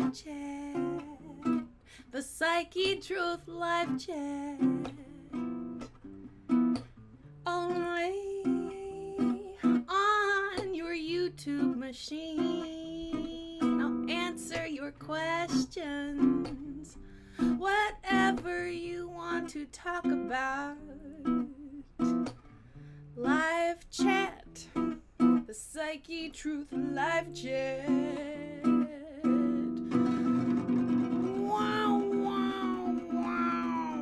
live chat. The Psychetruth live chat. Only on your YouTube machine. I'll answer your questions. Whatever you want to talk about. Live chat. The Psychetruth live chat. Wow, wow, wow.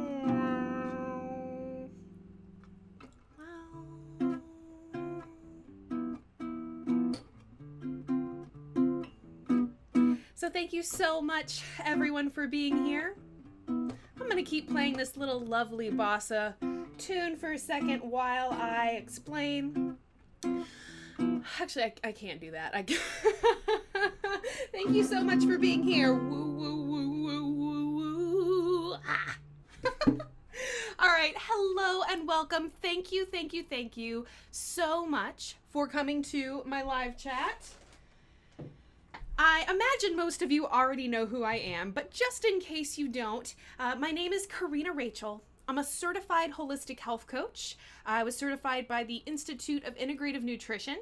Wow. So thank you so much, everyone, for being here. I'm going to keep playing this little lovely bossa tune for a second while I explain. Actually, I can't do that. Thank you so much for being here. Woo, woo, woo, woo, woo, woo. Ah. All right. Hello and welcome. Thank you so much for coming to my live chat. I imagine most of you already know who I am, but just in case you don't, my name is Corrina Rachel. I'm a certified holistic health coach. I was certified by the Institute of Integrative Nutrition.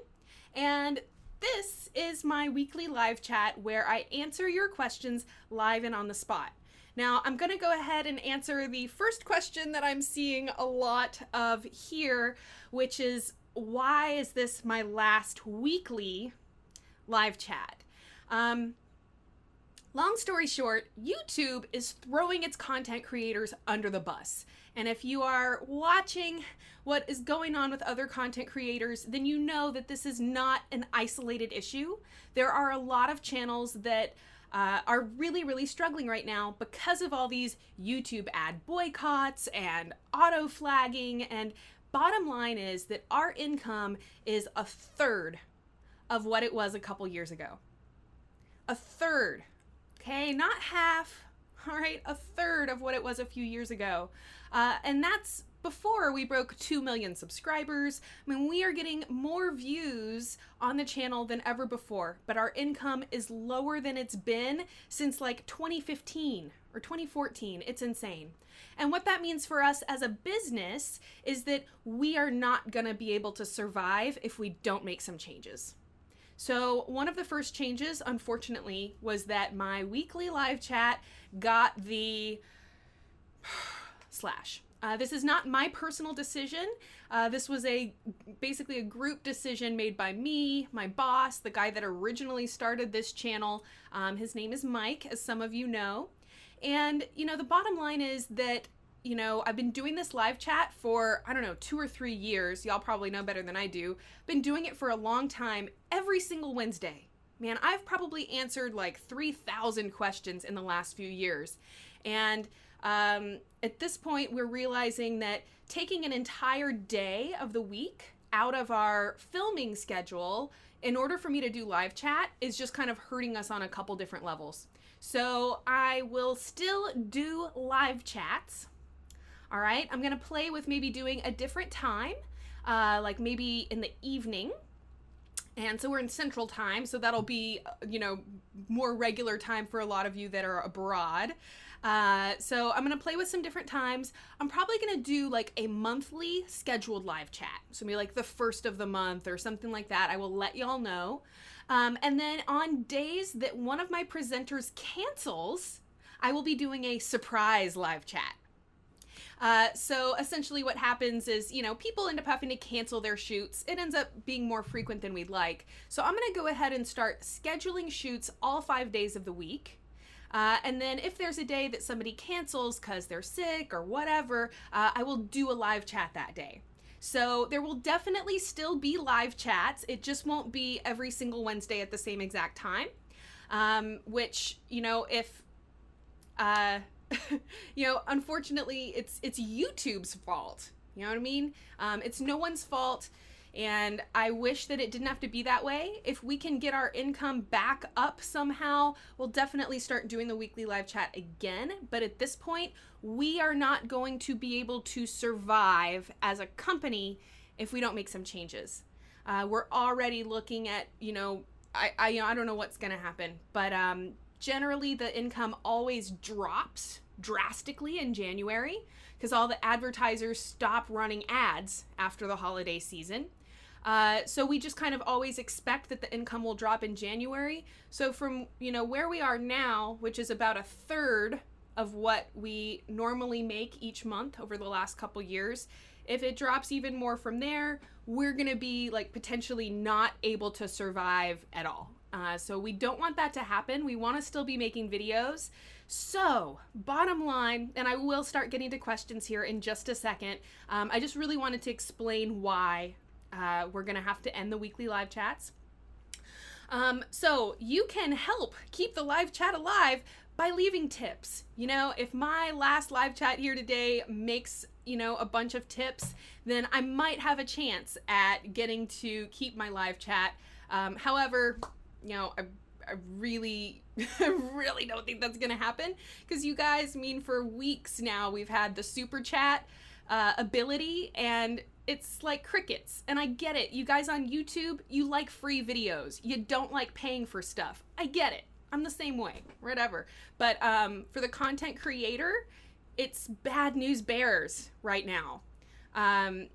And this is my weekly live chat where I answer your questions live and on the spot. Now, I'm going to go ahead and answer the first question that I'm seeing a lot of here, which is, why is this my last weekly live chat? Long story short, YouTube is throwing its content creators under the bus. And if you are watching what is going on with other content creators, then you know that this is not an isolated issue. There are a lot of channels that are really struggling right now because of all these YouTube ad boycotts and auto flagging. And bottom line is that our income is a third of what it was a couple years ago. A third. Okay, not half, all right, a third of what it was a few years ago. And that's before we broke 2 million subscribers. I mean, we are getting more views on the channel than ever before, but our income is lower than it's been since like 2015 or 2014. It's insane. And what that means for us as a business is that we are not gonna be able to survive if we don't make some changes. So one of the first changes, unfortunately, was that my weekly live chat got the slash. This is not my personal decision. This was basically a group decision made by me, my boss, the guy that originally started this channel. His name is Mike, as some of you know. And, you know, the bottom line is that, you know, I've been doing this live chat for, I don't know, 2 or 3 years. Y'all probably know better than I do. Been doing it for a long time, every single Wednesday. Man, I've probably answered like 3,000 questions in the last few years. And at this point, we're realizing that taking an entire day of the week out of our filming schedule in order for me to do live chat is just kind of hurting us on a couple different levels. So I will still do live chats. All right, I'm gonna play with maybe doing a different time, like maybe in the evening. And so we're in Central Time, so that'll be, you know, more regular time for a lot of you that are abroad. So I'm gonna play with some different times. I'm probably gonna do like a monthly scheduled live chat. So maybe like the first of the month or something like that. I will let y'all know. And then on days that one of my presenters cancels, I will be doing a surprise live chat. So essentially what happens is, you know, people end up having to cancel their shoots. It ends up being more frequent than we'd like. So I'm going to go ahead and start scheduling shoots all 5 days of the week. And then if there's a day that somebody cancels because they're sick or whatever, I will do a live chat that day. So there will definitely still be live chats. It just won't be every single Wednesday at the same exact time, which, you know, if... you know, unfortunately, it's YouTube's fault. You know what I mean? It's no one's fault, and I wish that it didn't have to be that way. If we can get our income back up somehow, we'll definitely start doing the weekly live chat again. But at this point, we are not going to be able to survive as a company if we don't make some changes. We're already looking at, you know, I don't know what's going to happen, but generally the income always drops drastically in January because all the advertisers stop running ads after the holiday season. So we just kind of always expect that the income will drop in January. So from, where we are now, which is about a third of what we normally make each month over the last couple years, if it drops even more from there, we're going to be like potentially not able to survive at all. So we don't want that to happen. We want to still be making videos. So bottom line, and I will start getting to questions here in just a second. I just really wanted to explain why we're going to have to end the weekly live chats. So you can help keep the live chat alive by leaving tips. If my last live chat here today makes, a bunch of tips, then I might have a chance at getting to keep my live chat. However, I really, really don't think that's going to happen because you guys, for weeks now, we've had the super chat ability and it's like crickets. And I get it. You guys on YouTube, you like free videos. You don't like paying for stuff. I get it. I'm the same way, whatever. But for the content creator, it's bad news bears right now.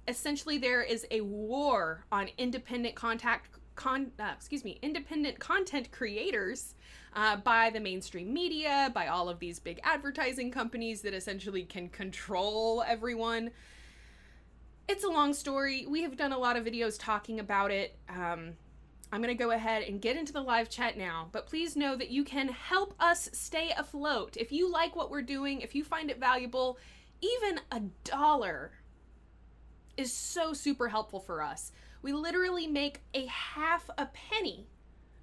Essentially, there is a war on independent independent content creators by the mainstream media, by all of these big advertising companies that essentially can control everyone. It's a long story. We have done a lot of videos talking about it. I'm going to go ahead and get into the live chat now, but please know that you can help us stay afloat. If you like what we're doing, if you find it valuable, even $1 is so super helpful for us. We literally make a half a penny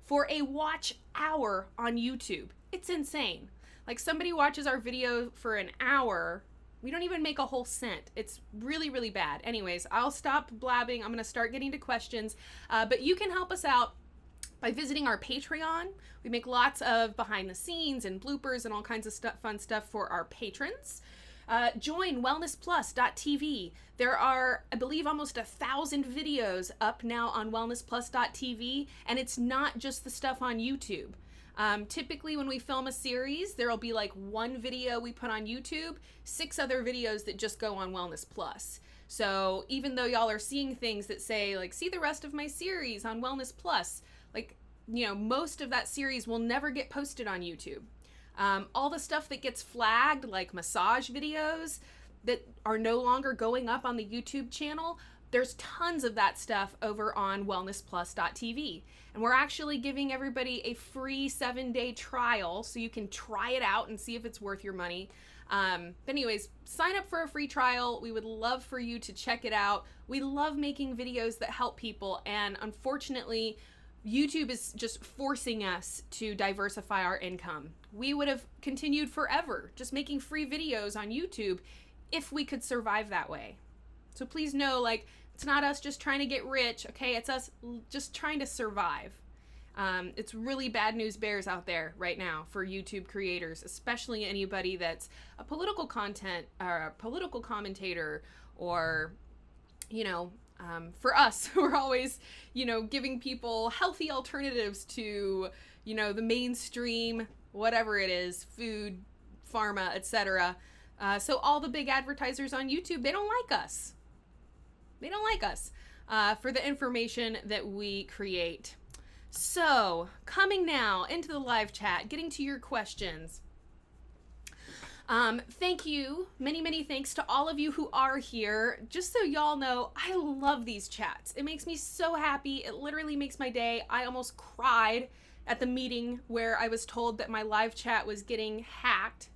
for a watch hour on YouTube. It's insane. Like somebody watches our video for an hour, we don't even make a whole cent. It's really, really bad. Anyways, I'll stop blabbing. I'm going to start getting to questions. But you can help us out by visiting our Patreon. We make lots of behind the scenes and bloopers and all kinds of fun stuff for our patrons. Join wellnessplus.tv. There are, I believe, almost 1,000 videos up now on wellnessplus.tv, and it's not just the stuff on YouTube. Typically when we film a series, there'll be like one video we put on YouTube, 6 other videos that just go on Wellness Plus. So even though y'all are seeing things that say like, see the rest of my series on Wellness Plus, like, most of that series will never get posted on YouTube. All the stuff that gets flagged, like massage videos that are no longer going up on the YouTube channel, there's tons of that stuff over on wellnessplus.tv. And we're actually giving everybody a free 7-day trial so you can try it out and see if it's worth your money. But anyways, sign up for a free trial. We would love for you to check it out. We love making videos that help people, and unfortunately, YouTube is just forcing us to diversify our income. We would have continued forever just making free videos on YouTube if we could survive that way. So please know, like, it's not us just trying to get rich, okay? It's us just trying to survive. It's really bad news bears out there right now for YouTube creators, especially anybody that's a political content or a political commentator, or, for us, we're always, giving people healthy alternatives to, the mainstream, whatever it is, food, pharma, etc. So all the big advertisers on YouTube, they don't like us. They don't like us for the information that we create. So, coming now into the live chat, getting to your questions. Thank you. Many, many thanks to all of you who are here. Just so y'all know, I love these chats. It makes me so happy. It literally makes my day. I almost cried at the meeting where I was told that my live chat was getting hacked,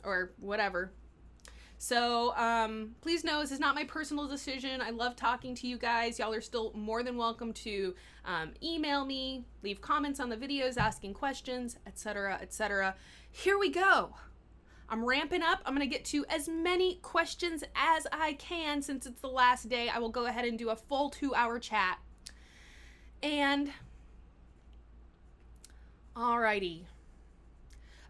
or whatever. So please know this is not my personal decision. I love talking to you guys. Y'all are still more than welcome to email me, leave comments on the videos, asking questions, etc., etc. Here we go. I'm ramping up. I'm going to get to as many questions as I can since it's the last day. I will go ahead and do a full 2-hour chat. And alrighty.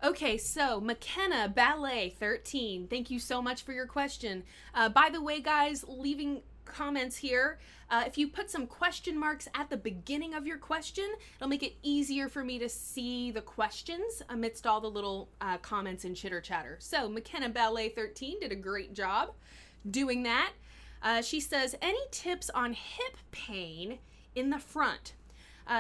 Okay, so McKenna Ballet 13, thank you so much for your question. By the way, guys, leaving comments here. If you put some question marks at the beginning of your question, it'll make it easier for me to see the questions amidst all the little comments and chitter chatter. So McKenna Ballet 13 did a great job doing that. She says, any tips on hip pain in the front?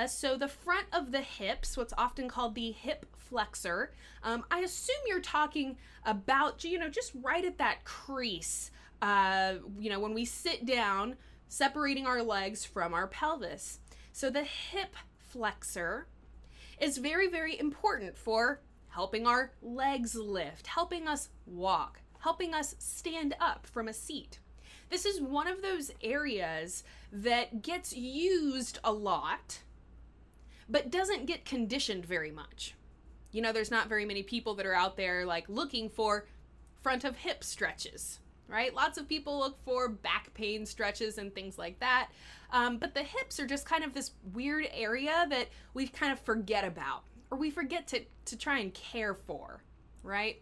So the front of the hips, what's often called the hip flexor, I assume you're talking about, just right at that crease, when we sit down, separating our legs from our pelvis. So the hip flexor is very, very important for helping our legs lift, helping us walk, helping us stand up from a seat. This is one of those areas that gets used a lot, but doesn't get conditioned very much. There's not very many people that are out there like looking for front of hip stretches, right? Lots of people look for back pain stretches and things like that. But the hips are just kind of this weird area that we kind of forget about, or we forget to try and care for, right?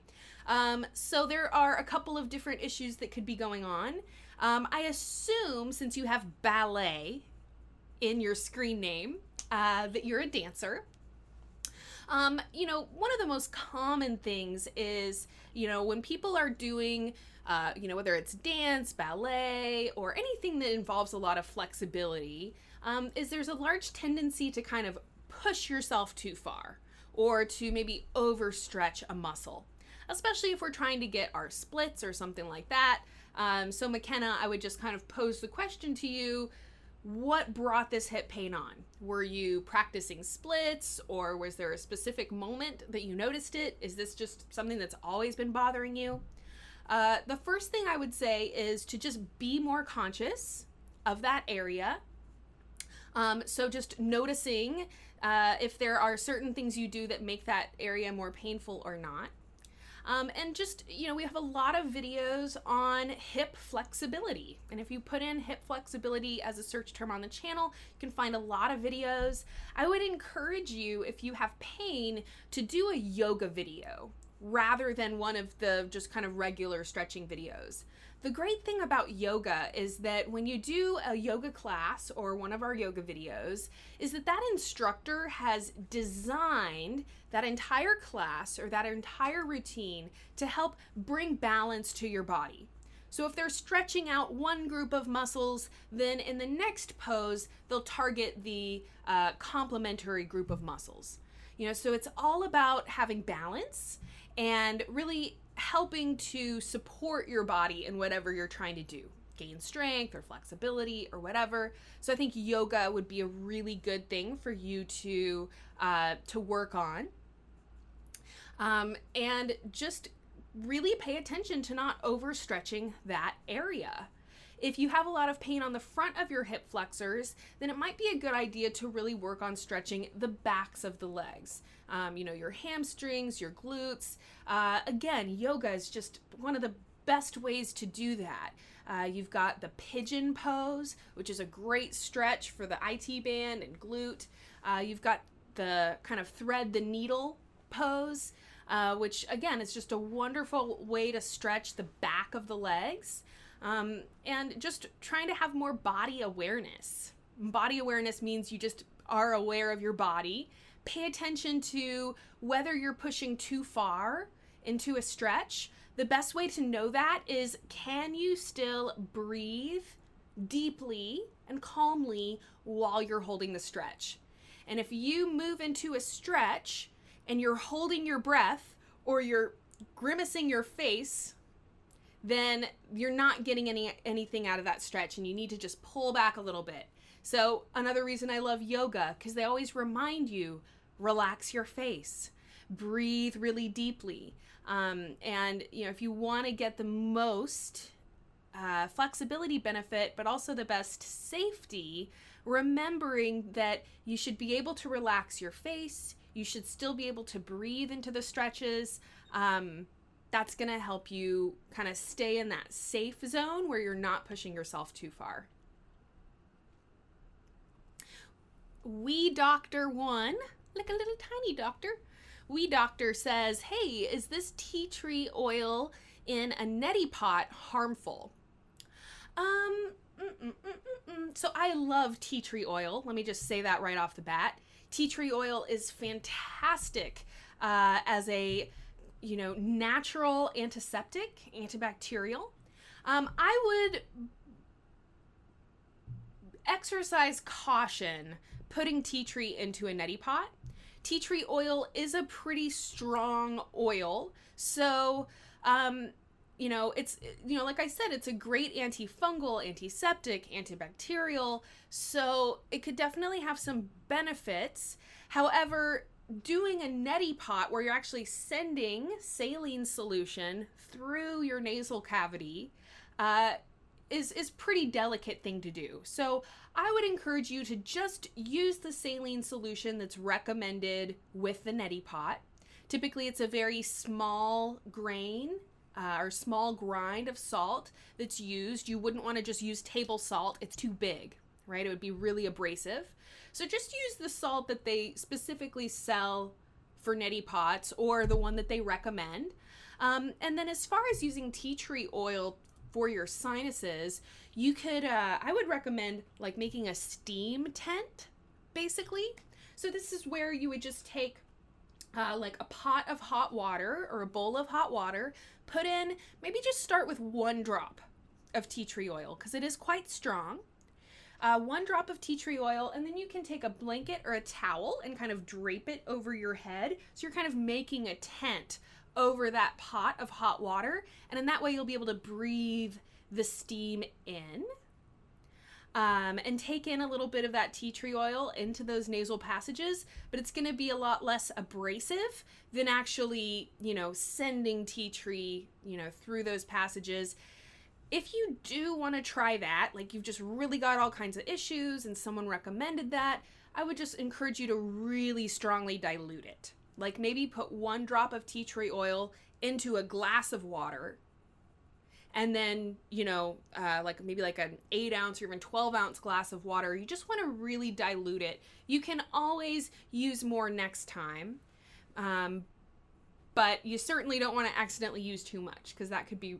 So there are a couple of different issues that could be going on. I assume, since you have ballet in your screen name, that you're a dancer. One of the most common things is, when people are doing, whether it's dance, ballet, or anything that involves a lot of flexibility, is there's a large tendency to kind of push yourself too far, or to maybe overstretch a muscle, especially if we're trying to get our splits or something like that. So McKenna, I would just kind of pose the question to you, what brought this hip pain on? Were you practicing splits, or was there a specific moment that you noticed it? Is this just something that's always been bothering you? The first thing I would say is to just be more conscious of that area. So just noticing if there are certain things you do that make that area more painful or not. And just, we have a lot of videos on hip flexibility. And if you put in hip flexibility as a search term on the channel, you can find a lot of videos. I would encourage you, if you have pain, to do a yoga video rather than one of the just kind of regular stretching videos. The great thing about yoga is that when you do a yoga class or one of our yoga videos, is that instructor has designed that entire class or that entire routine to help bring balance to your body. So if they're stretching out one group of muscles, then in the next pose, they'll target the complementary group of muscles. So it's all about having balance and really helping to support your body in whatever you're trying to do, gain strength or flexibility or whatever. So I think yoga would be a really good thing for you to work on. And just really pay attention to not overstretching that area. If you have a lot of pain on the front of your hip flexors, then it might be a good idea to really work on stretching the backs of the legs. Your hamstrings, your glutes. Again, yoga is just one of the best ways to do that. You've got the pigeon pose, which is a great stretch for the IT band and glute. You've got the kind of thread the needle pose, which again is just a wonderful way to stretch the back of the legs. And just trying to have more body awareness. Body awareness means you just are aware of your body. Pay attention to whether you're pushing too far into a stretch. The best way to know that is, can you still breathe deeply and calmly while you're holding the stretch? And if you move into a stretch and you're holding your breath or you're grimacing your face, then you're not getting anything out of that stretch, and you need to just pull back a little bit. So another reason I love yoga, because they always remind you, relax your face, breathe really deeply. And if you want to get the most flexibility benefit, but also the best safety, remembering that you should be able to relax your face, you should still be able to breathe into the stretches. That's going to help you kind of stay in that safe zone where you're not pushing yourself too far. Wee Doctor 1, like a little tiny doctor. Wee Doctor says, hey, is this tea tree oil in a neti pot harmful? So I love tea tree oil. Let me just say that right off the bat. Tea tree oil is fantastic as a, natural antiseptic, antibacterial. I would exercise caution putting tea tree into a neti pot. Tea tree oil is a pretty strong oil, so it's, like I said, it's a great antifungal, antiseptic, antibacterial, so it could definitely have some benefits. However, doing a neti pot where you're actually sending saline solution through your nasal cavity is pretty delicate thing to do. So I would encourage you to just use the saline solution that's recommended with the neti pot. Typically, it's a very small grain or small grind of salt that's used. You wouldn't want to just use table salt. It's too big, right? It would be really abrasive. So just use the salt that they specifically sell for neti pots or the one that they recommend. And then as far as using tea tree oil for your sinuses, you could, I would recommend like making a steam tent, basically. So this is where you would just take like a pot of hot water or a bowl of hot water, put in, maybe just start with 1 drop of tea tree oil because it is quite strong. 1 drop of tea tree oil, and then you can take a blanket or a towel and kind of drape it over your head. So you're kind of making a tent over that pot of hot water, and in that way you'll be able to breathe the steam in and take in a little bit of that tea tree oil into those nasal passages, but it's going to be a lot less abrasive than actually, sending tea tree, through those passages. If you do want to try that, like you've just really got all kinds of issues and someone recommended that, I would just encourage you to really strongly dilute it. Like maybe put 1 drop of tea tree oil into a glass of water, and then, like maybe like an 8 ounce or even 12 ounce glass of water. You just want to really dilute it. You can always use more next time, but you certainly don't want to accidentally use too much because that could be,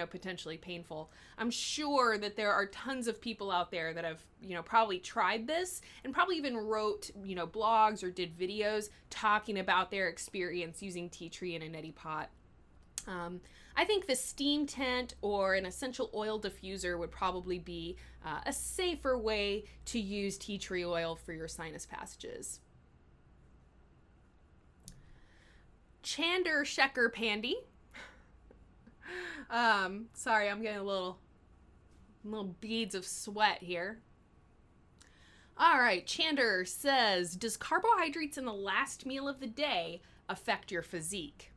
potentially painful. I'm sure that there are tons of people out there that have, probably tried this and probably even wrote, blogs or did videos talking about their experience using tea tree in a neti pot. I think the steam tent or an essential oil diffuser would probably be a safer way to use tea tree oil for your sinus passages. Chander Shecker Pandy. Sorry, I'm getting little beads of sweat here. All right, Chander says, does carbohydrates in the last meal of the day affect your physique?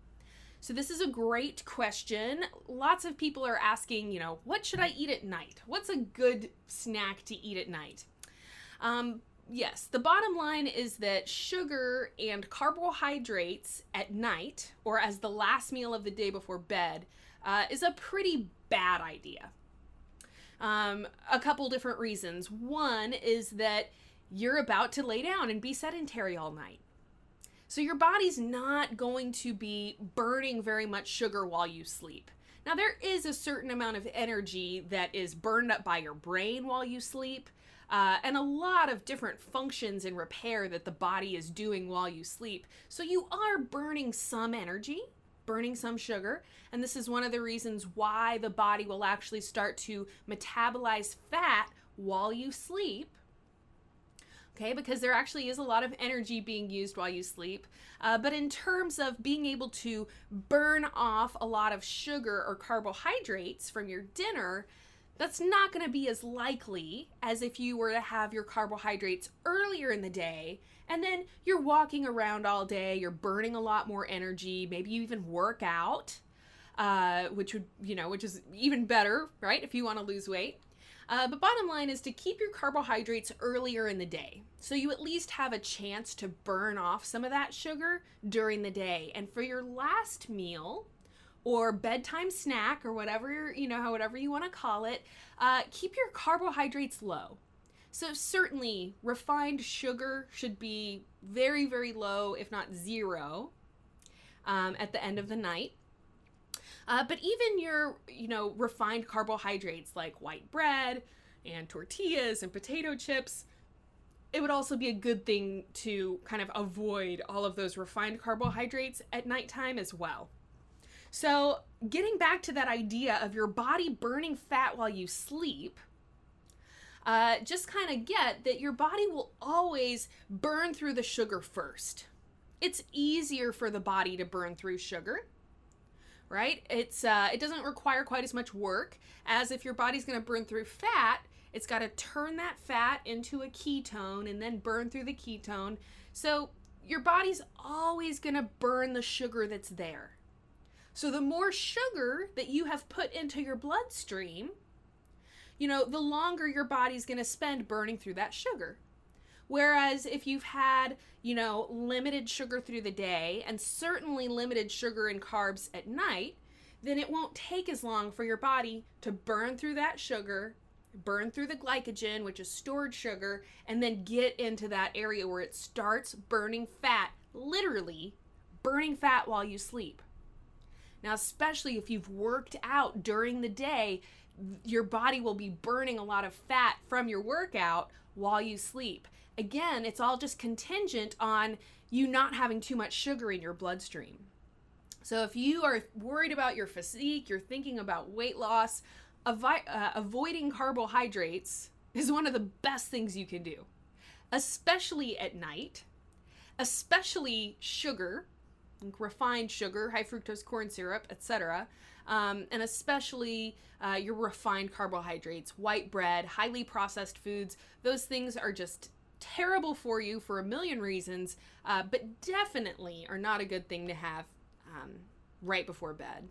So this is a great question. Lots of people are asking, what should I eat at night? What's a good snack to eat at night? Yes, the bottom line is that sugar and carbohydrates at night, or as the last meal of the day before bed, is a pretty bad idea. A couple different reasons. One is that you're about to lay down and be sedentary all night. So your body's not going to be burning very much sugar while you sleep. Now there is a certain amount of energy that is burned up by your brain while you sleep, and a lot of different functions and repair that the body is doing while you sleep. So you are burning some energy, burning some sugar, and this is one of the reasons why the body will actually start to metabolize fat while you sleep. Okay, because there actually is a lot of energy being used while you sleep. But in terms of being able to burn off a lot of sugar or carbohydrates from your dinner, that's not going to be as likely as if you were to have your carbohydrates earlier in the day, and then you're walking around all day, you're burning a lot more energy, maybe you even work out, which is even better, right, if you want to lose weight. But bottom line is to keep your carbohydrates earlier in the day, so you at least have a chance to burn off some of that sugar during the day. And for your last meal or bedtime snack or whatever, whatever you want to call it, keep your carbohydrates low. So certainly refined sugar should be very, very low, if not zero, at the end of the night. But even your, refined carbohydrates like white bread, and tortillas and potato chips, it would also be a good thing to kind of avoid all of those refined carbohydrates at nighttime as well. So getting back to that idea of your body burning fat while you sleep, just kind of get that your body will always burn through the sugar first. It's easier for the body to burn through sugar, right? It doesn't require quite as much work as if your body's going to burn through fat. It's got to turn that fat into a ketone and then burn through the ketone. So your body's always going to burn the sugar that's there. So the more sugar that you have put into your bloodstream, the longer your body's going to spend burning through that sugar. Whereas if you've had, limited sugar through the day and certainly limited sugar and carbs at night, then it won't take as long for your body to burn through that sugar, burn through the glycogen, which is stored sugar, and then get into that area where it starts burning fat, literally burning fat while you sleep. Now, especially if you've worked out during the day, your body will be burning a lot of fat from your workout while you sleep. Again, it's all just contingent on you not having too much sugar in your bloodstream. So if you are worried about your physique, you're thinking about weight loss, avoiding carbohydrates is one of the best things you can do, especially at night, especially sugar, like refined sugar, high fructose corn syrup, etc., and especially your refined carbohydrates, white bread, highly processed foods. Those things are just terrible for you for a million reasons, but definitely are not a good thing to have right before bed.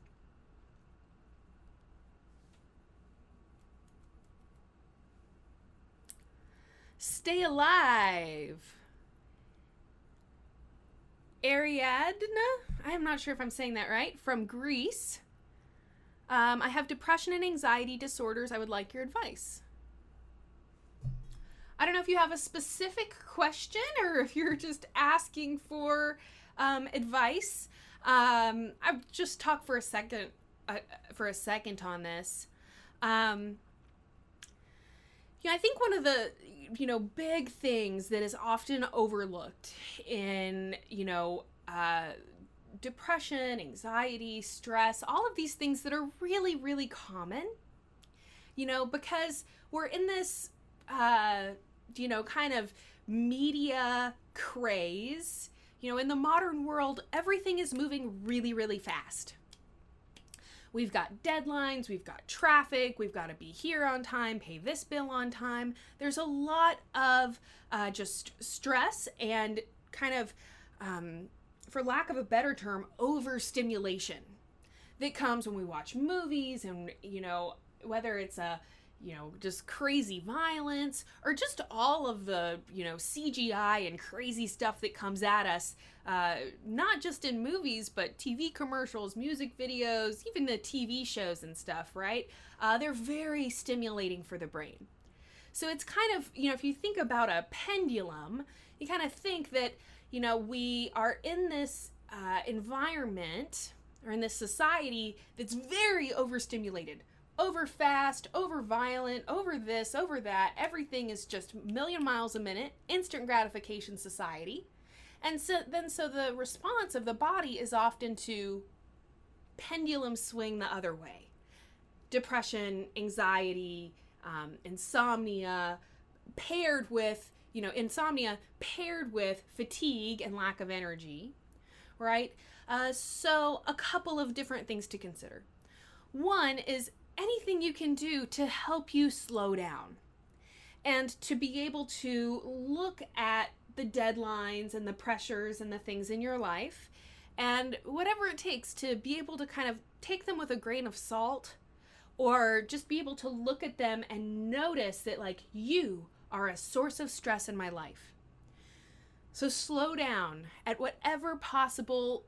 Stay alive. Ariadna, I'm not sure if I'm saying that right, from Greece. I have depression and anxiety disorders. I would like your advice. I don't know if you have a specific question or if you're just asking for advice. I've just talked for a second on this. I think one of the big things that is often overlooked in depression, anxiety, stress, all of these things that are really, really common, because we're in this kind of media craze. In the modern world, everything is moving really, really fast. We've got deadlines, we've got traffic, we've got to be here on time, pay this bill on time. There's a lot of just stress and kind of, for lack of a better term, overstimulation that comes when we watch movies and, whether it's just crazy violence or just all of the, CGI and crazy stuff that comes at us, not just in movies, but TV commercials, music videos, even the TV shows and stuff, right? They're very stimulating for the brain. So it's kind of, if you think about a pendulum, you kind of think that, we are in this environment or in this society that's very overstimulated. Over fast, over violent, over this, over that. Everything is just a million miles a minute, instant gratification society. And so the response of the body is often to pendulum swing the other way. Depression, anxiety, insomnia, paired with fatigue and lack of energy, right? So a couple of different things to consider. One is anything you can do to help you slow down and to be able to look at the deadlines and the pressures and the things in your life and whatever it takes to be able to kind of take them with a grain of salt or just be able to look at them and notice that you are a source of stress in my life. So slow down at whatever possible,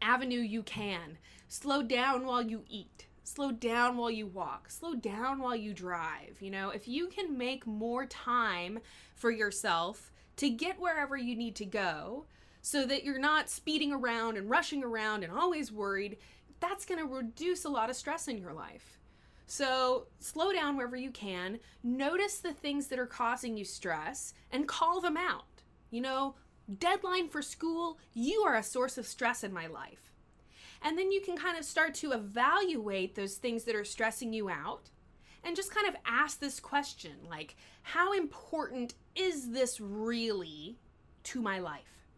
avenue you can. Slow down while you eat. Slow down while you walk. Slow down while you drive. If you can make more time for yourself to get wherever you need to go so that you're not speeding around and rushing around and always worried, that's going to reduce a lot of stress in your life. So slow down wherever you can, notice the things that are causing you stress and call them out. You know, deadline for school, you are a source of stress in my life. And then you can kind of start to evaluate those things that are stressing you out and just kind of ask this question, like, how important is this really to my life?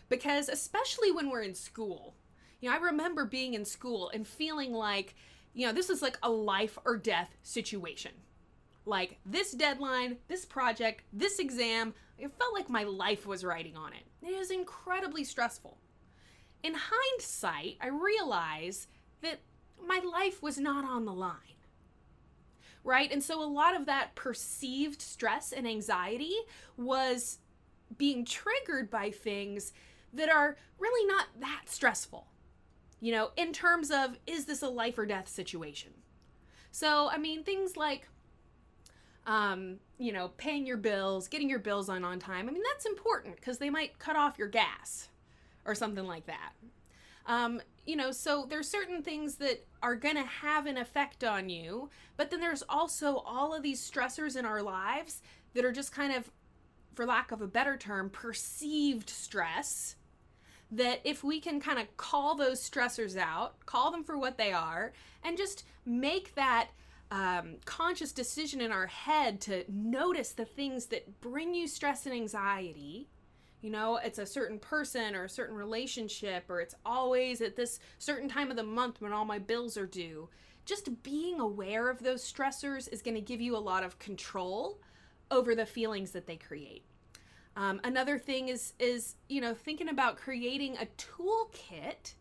Because especially when we're in school, you know, I remember being in school and feeling like, you know, this is like a life or death situation. Like this deadline, this project, this exam, it felt like my life was riding on it. It was incredibly stressful. In hindsight, I realized that my life was not on the line, right? And so a lot of that perceived stress and anxiety was being triggered by things that are really not that stressful. You know, in terms of, is this a life or death situation? So, I mean, things like, you know, paying your bills, getting your bills on time. I mean, that's important because they might cut off your gas or something like that. You know, so there's certain things that are going to have an effect on you, but then there's also all of these stressors in our lives that are just kind of, for lack of a better term, perceived stress, that if we can kind of call those stressors out, call them for what they are, and just make that conscious decision in our head to notice the things that bring you stress and anxiety. You know, it's a certain person or a certain relationship, or it's always at this certain time of the month when all my bills are due. Just being aware of those stressors is going to give you a lot of control over the feelings that they create. Another thing is, you know, thinking about creating a toolkit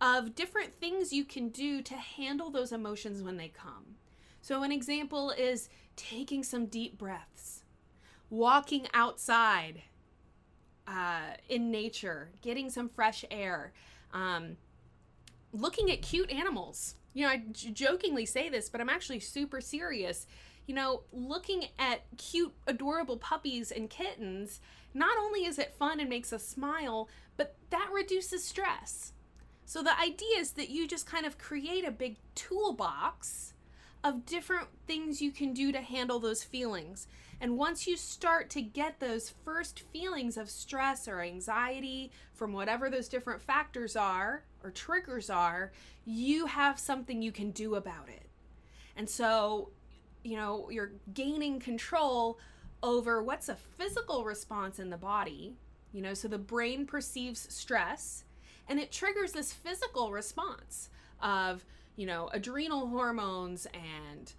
of different things you can do to handle those emotions when they come. So an example is taking some deep breaths, walking outside in nature, getting some fresh air, looking at cute animals. You know, I jokingly say this, but I'm actually super serious. You know, looking at cute, adorable puppies and kittens, not only is it fun and makes us smile, but that reduces stress. So the idea is that you just kind of create a big toolbox of different things you can do to handle those feelings. And once you start to get those first feelings of stress or anxiety from whatever those different factors are or triggers are, you have something you can do about it. And so, you know, you're gaining control over what's a physical response in the body. You know, so the brain perceives stress and it triggers this physical response of, you know, adrenal hormones and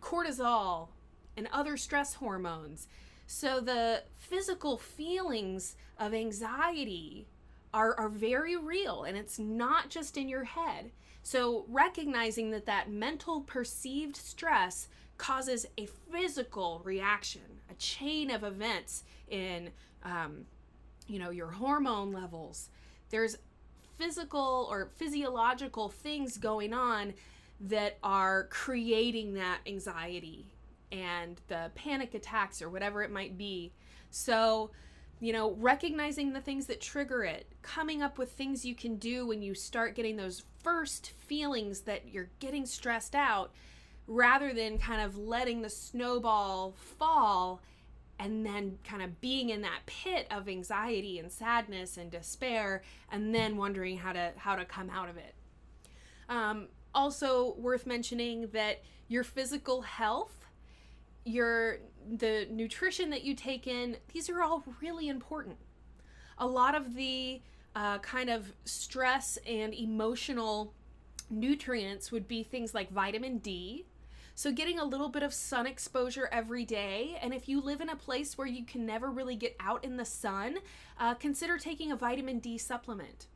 cortisol and other stress hormones. So the physical feelings of anxiety are very real, and it's not just in your head. So recognizing that mental perceived stress causes a physical reaction, a chain of events in, you know, your hormone levels. There's physical or physiological things going on that are creating that anxiety and the panic attacks or whatever it might be. So, you know, recognizing the things that trigger it, coming up with things you can do when you start getting those first feelings that you're getting stressed out, rather than kind of letting the snowball fall and then kind of being in that pit of anxiety and sadness and despair, and then wondering how to come out of it. Also worth mentioning that your physical health, the nutrition that you take in, these are all really important. A lot of the kind of stress and emotional nutrients would be things like vitamin D. So getting a little bit of sun exposure every day, and if you live in a place where you can never really get out in the sun, consider taking a vitamin D supplement.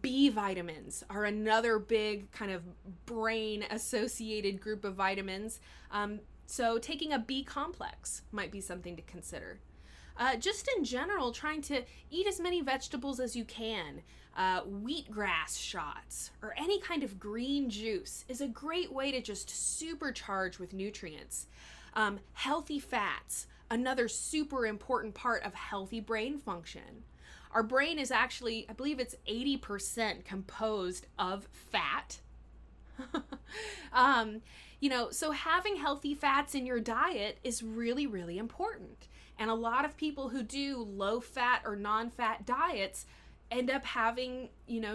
B vitamins are another big kind of brain associated group of vitamins. So taking a B complex might be something to consider. Just in general, trying to eat as many vegetables as you can. Wheatgrass shots or any kind of green juice is a great way to just supercharge with nutrients. Healthy fats, another super important part of healthy brain function. Our brain is actually, I believe it's 80% composed of fat. So having healthy fats in your diet is really, really important. And a lot of people who do low fat or non-fat diets end up having,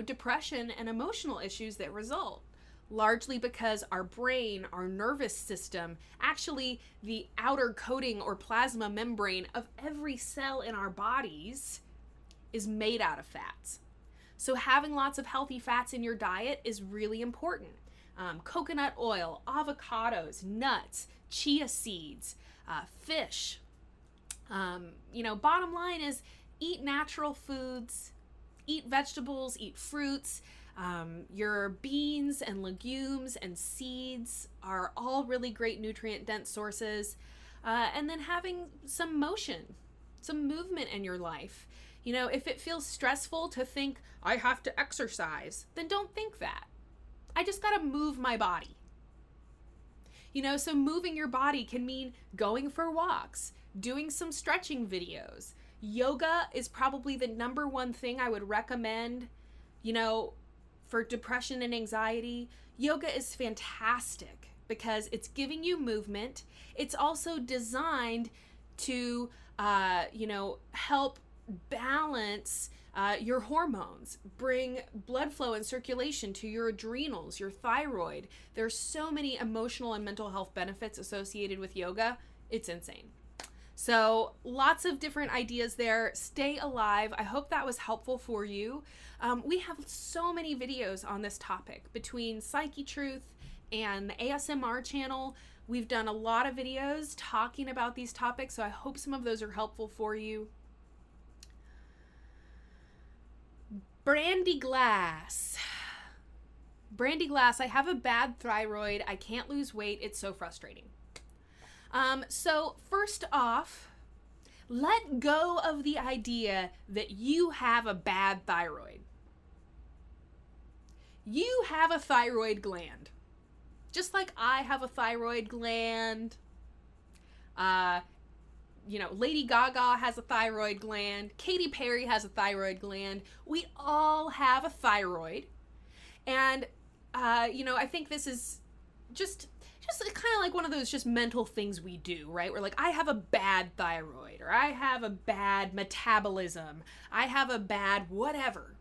depression and emotional issues that result. Largely because our brain, our nervous system, actually the outer coating or plasma membrane of every cell in our bodies is made out of fats. So having lots of healthy fats in your diet is really important. Coconut oil, avocados, nuts, chia seeds, fish. Bottom line is eat natural foods, eat vegetables, eat fruits. Your beans and legumes and seeds are all really great nutrient-dense sources. And then having some motion, some movement in your life. If it feels stressful to think, I have to exercise, then don't think that. I just gotta move my body. So moving your body can mean going for walks, doing some stretching videos. Yoga is probably the number one thing I would recommend, for depression and anxiety. Yoga is fantastic because it's giving you movement. It's also designed to, help balance your hormones, bring blood flow and circulation to your adrenals, your thyroid. There's so many emotional and mental health benefits associated with yoga. It's insane. So lots of different ideas there. Stay alive. I hope that was helpful for you. We have so many videos on this topic between Psychetruth and the ASMR channel. We've done a lot of videos talking about these topics, so I hope some of those are helpful for you. Brandy Glass. Brandy Glass, I have a bad thyroid. I can't lose weight. It's so frustrating. So first off, let go of the idea that you have a bad thyroid. You have a thyroid gland. Just like I have a thyroid gland. Lady Gaga has a thyroid gland. Katy Perry has a thyroid gland. We all have a thyroid. And, I think this is just kind of like one of those just mental things we do, right? We're like, I have a bad thyroid, or I have a bad metabolism. I have a bad whatever,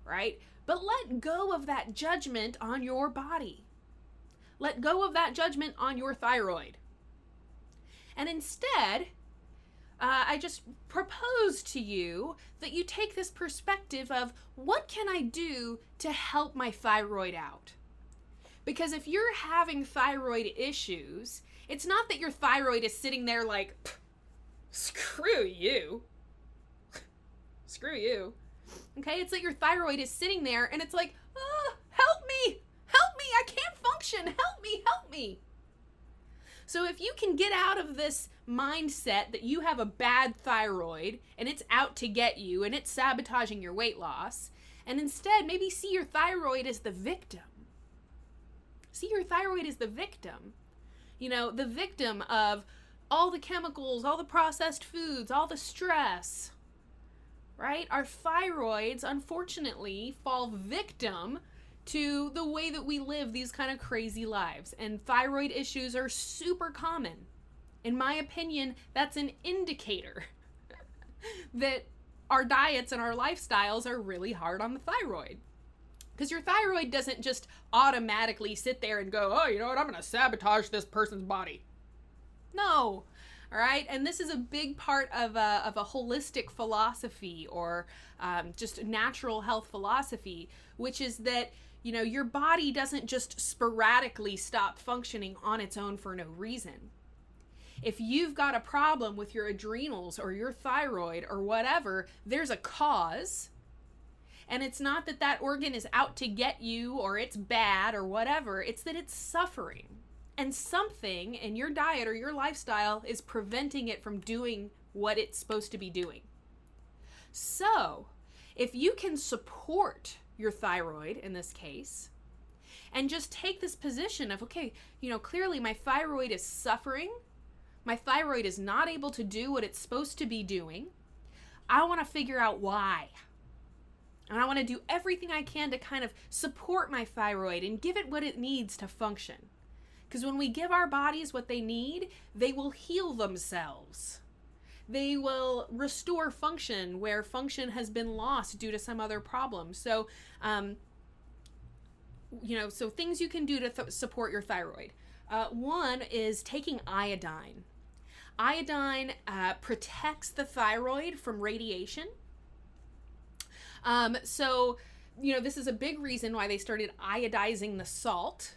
right? But let go of that judgment on your body. Let go of that judgment on your thyroid. And instead, I just propose to you that you take this perspective of what can I do to help my thyroid out? Because if you're having thyroid issues, it's not that your thyroid is sitting there like, screw you. Screw you. Okay, it's that your thyroid is sitting there and it's like, help me, I can't function, help me. So if you can get out of this mindset that you have a bad thyroid and it's out to get you and it's sabotaging your weight loss, and instead maybe see your thyroid as the victim. See your thyroid as the victim. The victim of all the chemicals, all the processed foods, all the stress, right? Our thyroids, unfortunately, fall victim to the way that we live these kind of crazy lives. And thyroid issues are super common. In my opinion, that's an indicator that our diets and our lifestyles are really hard on the thyroid. Because your thyroid doesn't just automatically sit there and go, oh, you know what, I'm going to sabotage this person's body. No. All right. And this is a big part of a holistic philosophy, or just natural health philosophy, which is that, your body doesn't just sporadically stop functioning on its own for no reason. If you've got a problem with your adrenals or your thyroid or whatever, there's a cause. And it's not that that organ is out to get you or it's bad or whatever. It's that it's suffering. And something in your diet or your lifestyle is preventing it from doing what it's supposed to be doing. So, if you can support your thyroid in this case, and just take this position of, okay, clearly my thyroid is suffering. My thyroid is not able to do what it's supposed to be doing. I want to figure out why. And I want to do everything I can to kind of support my thyroid and give it what it needs to function. Because when we give our bodies what they need, they will heal themselves. They will restore function where function has been lost due to some other problem. So, so things you can do to support your thyroid. One is taking iodine. Iodine protects the thyroid from radiation. This is a big reason why they started iodizing the salt,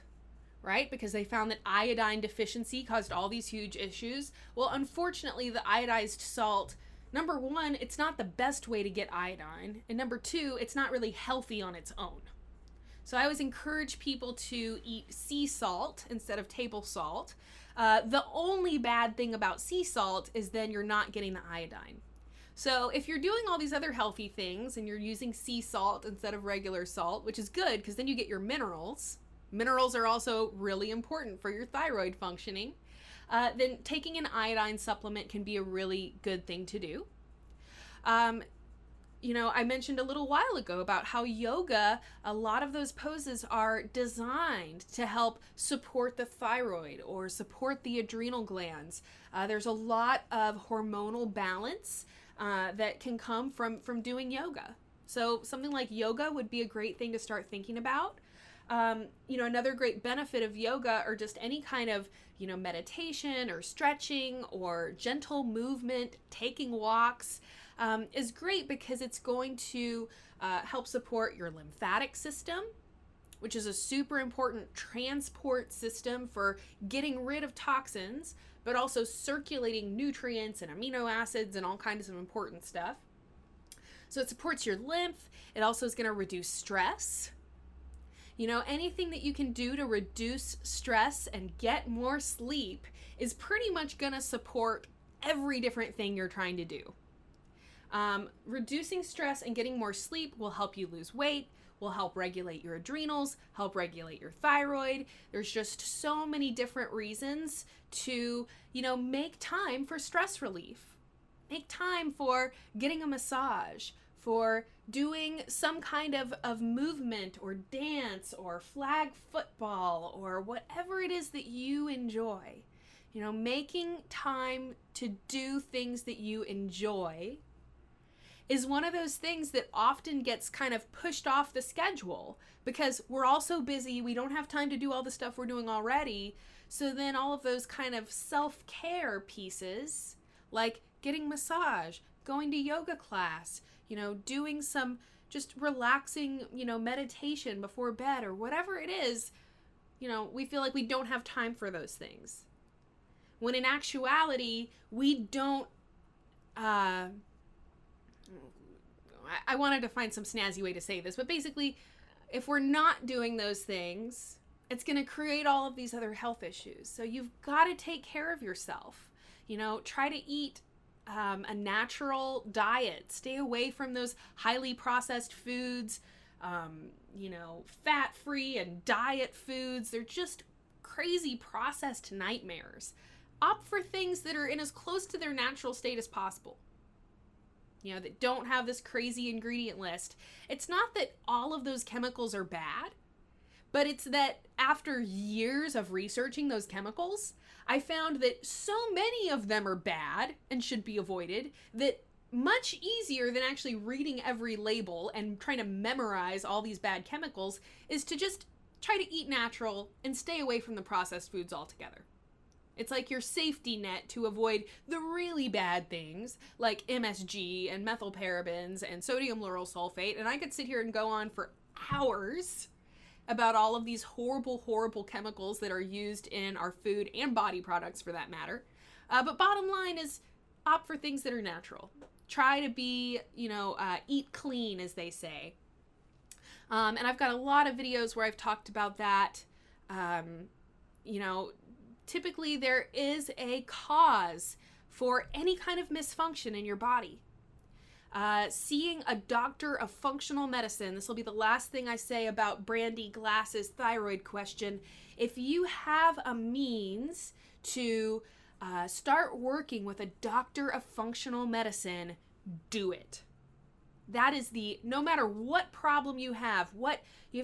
right? Because they found that iodine deficiency caused all these huge issues. Well, unfortunately, the iodized salt, number one, it's not the best way to get iodine. And number two, it's not really healthy on its own. So I always encourage people to eat sea salt instead of table salt. The only bad thing about sea salt is then you're not getting the iodine. So if you're doing all these other healthy things and you're using sea salt instead of regular salt, which is good because then you get your minerals. Minerals are also really important for your thyroid functioning. Then taking an iodine supplement can be a really good thing to do. I mentioned a little while ago about how yoga, a lot of those poses are designed to help support the thyroid or support the adrenal glands. There's a lot of hormonal balance that can come from doing yoga. So something like yoga would be a great thing to start thinking about. Another great benefit of yoga or just any kind of, meditation or stretching or gentle movement, taking walks, is great because it's going to help support your lymphatic system, which is a super important transport system for getting rid of toxins, but also circulating nutrients and amino acids and all kinds of important stuff. So it supports your lymph. It also is going to reduce stress. Anything that you can do to reduce stress and get more sleep is pretty much going to support every different thing you're trying to do. Reducing stress and getting more sleep will help you lose weight, will help regulate your adrenals, help regulate your thyroid. There's just so many different reasons to, make time for stress relief. Make time for getting a massage, for doing some kind of movement or dance or flag football or whatever it is that you enjoy. Making time to do things that you enjoy is one of those things that often gets kind of pushed off the schedule because we're all so busy. We don't have time to do all the stuff we're doing already. So then all of those kind of self-care pieces, like getting massage, going to yoga class, doing some just relaxing, meditation before bed or whatever it is, we feel like we don't have time for those things. When in actuality, we don't, I wanted to find some snazzy way to say this, but basically, if we're not doing those things, it's going to create all of these other health issues. So you've got to take care of yourself. Try to eat a natural diet. Stay away from those highly processed foods, fat-free and diet foods. They're just crazy processed nightmares. Opt for things that are in as close to their natural state as possible. That don't have this crazy ingredient list. It's not that all of those chemicals are bad, but it's that after years of researching those chemicals, I found that so many of them are bad and should be avoided that much easier than actually reading every label and trying to memorize all these bad chemicals is to just try to eat natural and stay away from the processed foods altogether. It's like your safety net to avoid the really bad things like MSG and methylparabens and sodium lauryl sulfate. And I could sit here and go on for hours about all of these horrible, horrible chemicals that are used in our food and body products for that matter. But bottom line is opt for things that are natural. Try to be, eat clean, as they say. And I've got a lot of videos where I've talked about that. Typically there is a cause for any kind of misfunction in your body. Seeing a doctor of functional medicine, this will be the last thing I say about Brandy Glass's thyroid question. If you have a means to start working with a doctor of functional medicine, do it. That is no matter what problem you have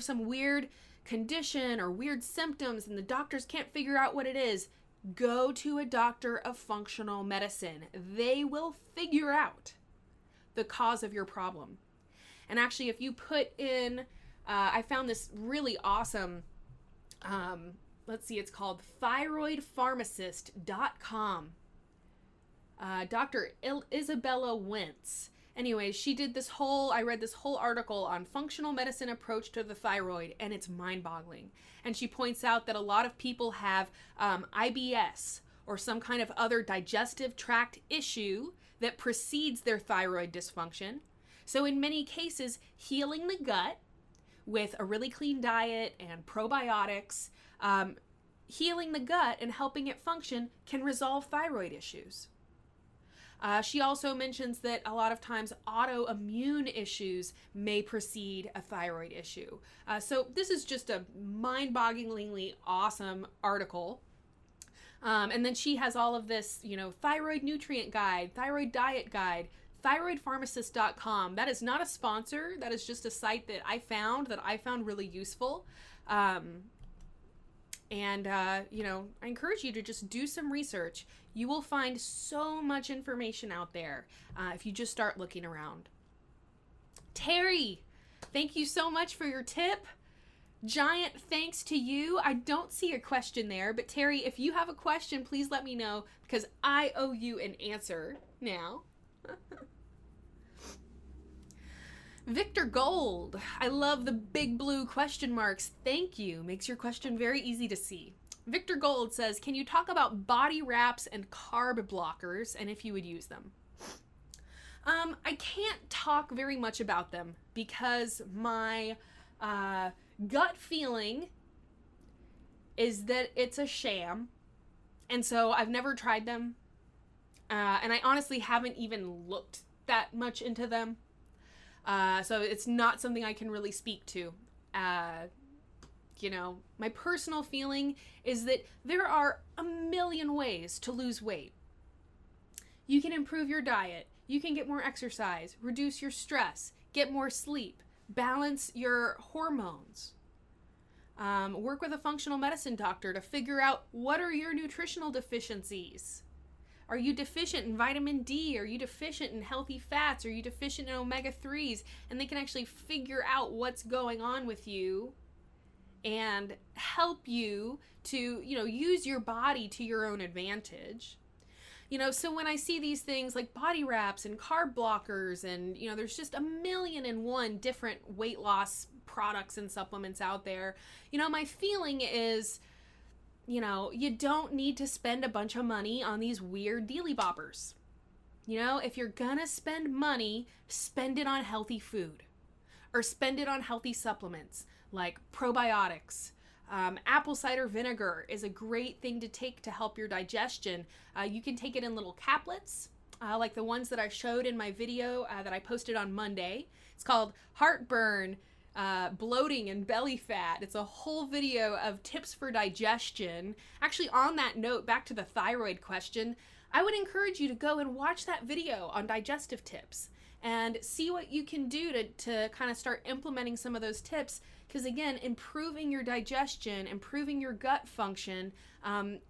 some weird condition or weird symptoms and the doctors can't figure out what it is, go to a doctor of functional medicine. They will figure out the cause of your problem. And actually, if you put in, I found this really awesome, it's called thyroidpharmacist.com. Dr. Isabella Wentz. Anyways, she did I read this whole article on functional medicine approach to the thyroid, and it's mind-boggling. And she points out that a lot of people have IBS or some kind of other digestive tract issue that precedes their thyroid dysfunction. So in many cases, healing the gut with a really clean diet and probiotics, healing the gut and helping it function can resolve thyroid issues. She also mentions that a lot of times autoimmune issues may precede a thyroid issue. So this is just a mind-bogglingly awesome article. And then she has all of this, thyroid nutrient guide, thyroid diet guide, thyroidpharmacist.com. That is not a sponsor. That is just a site that I found really useful. I encourage you to just do some research. You will find so much information out there if you just start looking around. Terry, thank you so much for your tip. Giant thanks to you. I don't see a question there, but Terry, if you have a question, please let me know because I owe you an answer now. Victor Gold, I love the big blue question marks. Thank you. Makes your question very easy to see. Victor Gold says, can you talk about body wraps and carb blockers and if you would use them? I can't talk very much about them because my gut feeling is that it's a sham. And so I've never tried them. And I honestly haven't even looked that much into them. So it's not something I can really speak to. My personal feeling is that there are a million ways to lose weight. You can improve your diet. You can get more exercise, reduce your stress, get more sleep, balance your hormones. Work with a functional medicine doctor to figure out what are your nutritional deficiencies. Are you deficient in vitamin D? Are you deficient in healthy fats? Are you deficient in omega-3s? And they can actually figure out what's going on with you and help you to, use your body to your own advantage. So when I see these things like body wraps and carb blockers and, there's just 1,000,001 different weight loss products and supplements out there, my feeling is, you don't need to spend a bunch of money on these weird dealy boppers. If you're gonna spend money, spend it on healthy food or spend it on healthy supplements like probiotics. Apple cider vinegar is a great thing to take to help your digestion. You can take it in little caplets, like the ones that I showed in my video that I posted on Monday. It's called Heartburn, Bloating, and Belly Fat. It's a whole video of tips for digestion. Actually, on that note, back to the thyroid question, I would encourage you to go and watch that video on digestive tips and see what you can do to kind of start implementing some of those tips. Because again, improving your digestion, improving your gut function can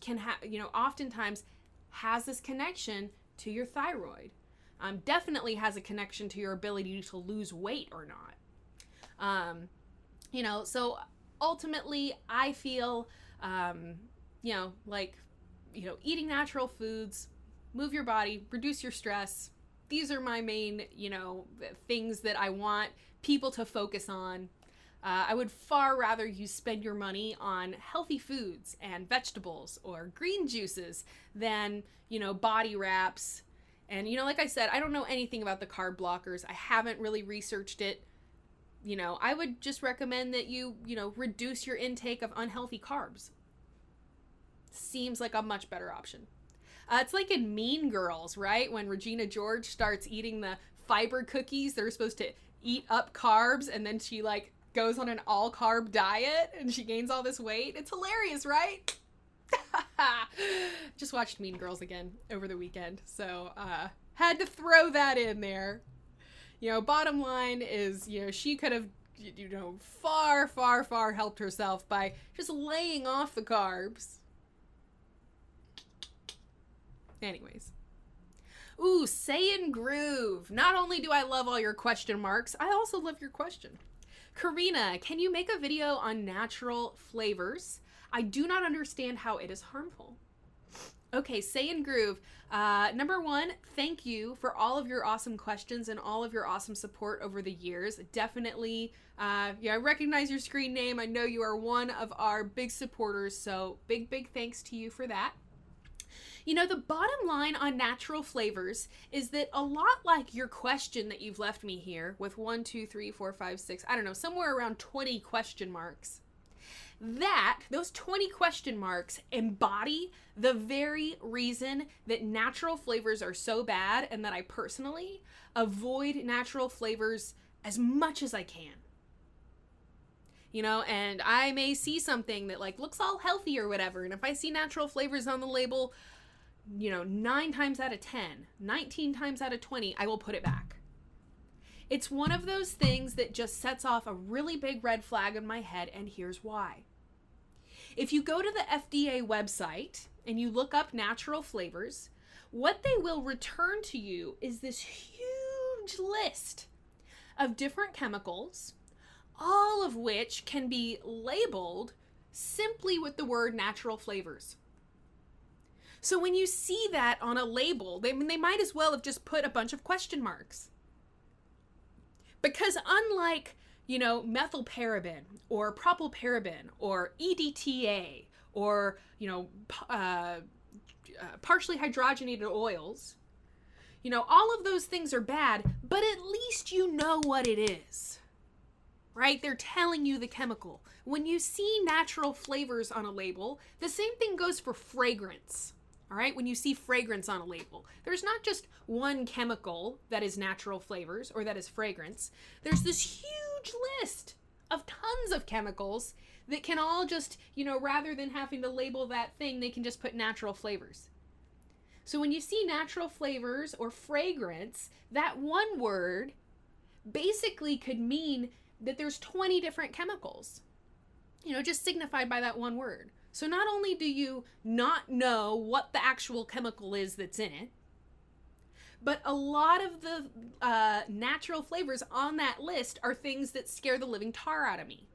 oftentimes has this connection to your thyroid. Definitely has a connection to your ability to lose weight or not. So ultimately I feel, eating natural foods, move your body, reduce your stress. These are my main, things that I want people to focus on. I would far rather you spend your money on healthy foods and vegetables or green juices than, body wraps. And, like I said, I don't know anything about the carb blockers. I haven't really researched it. I would just recommend that you, reduce your intake of unhealthy carbs. Seems like a much better option. It's like in Mean Girls, right? When Regina George starts eating the fiber cookies, they're supposed to eat up carbs, and then she goes on an all carb diet and she gains all this weight. It's hilarious, right? Just watched Mean Girls again over the weekend, so had to throw that in there. bottom line is, she could have, far, far, far helped herself by just laying off the carbs. Anyways. Ooh, Say and Groove. Not only do I love all your question marks, I also love your question. Corrina, can you make a video on natural flavors? I do not understand how it is harmful. Okay, Say and Groove. Number one, thank you for all of your awesome questions and all of your awesome support over the years. Definitely, I recognize your screen name. I know you are one of our big supporters, so big, big thanks to you for that. The bottom line on natural flavors is that a lot like your question that you've left me here with 1, 2, 3, 4, 5, 6, I don't know, somewhere around 20 question marks. Those 20 question marks embody the very reason that natural flavors are so bad and that I personally avoid natural flavors as much as I can. And I may see something that looks all healthy or whatever, and if I see natural flavors on the label, 9 times out of 10, 19 times out of 20, I will put it back. It's one of those things that just sets off a really big red flag in my head, and here's why. If you go to the FDA website and you look up natural flavors, what they will return to you is this huge list of different chemicals, all of which can be labeled simply with the word natural flavors. So when you see that on a label, they might as well have just put a bunch of question marks. Because unlike, methylparaben or propylparaben or EDTA or, partially hydrogenated oils, all of those things are bad, but at least you know what it is, right? They're telling you the chemical. When you see natural flavors on a label, the same thing goes for fragrance. All right, when you see fragrance on a label, there's not just one chemical that is natural flavors or that is fragrance. There's this huge list of tons of chemicals that can all just, rather than having to label that thing, they can just put natural flavors. So when you see natural flavors or fragrance, that one word basically could mean that there's 20 different chemicals, just signified by that one word. So not only do you not know what the actual chemical is that's in it, but a lot of the natural flavors on that list are things that scare the living tar out of me.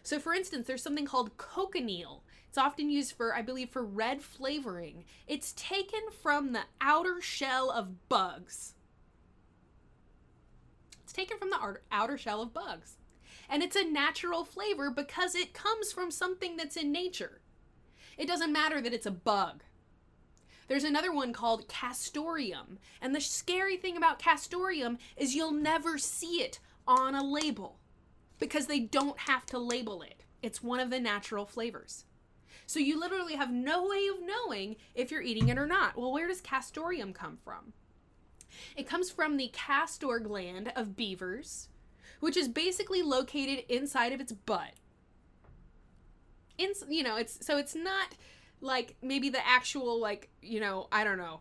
So for instance, there's something called cochineal. It's often used for, I believe, for red flavoring. It's taken from the outer shell of bugs. It's taken from the outer shell of bugs. And it's a natural flavor because it comes from something that's in nature. It doesn't matter that it's a bug. There's another one called castoreum. And the scary thing about castoreum is you'll never see it on a label because they don't have to label it. It's one of the natural flavors. So you literally have no way of knowing if you're eating it or not. Well, where does castoreum come from? It comes from the castor gland of beavers, which is basically located inside of its butt. It's not like maybe the actual, I don't know.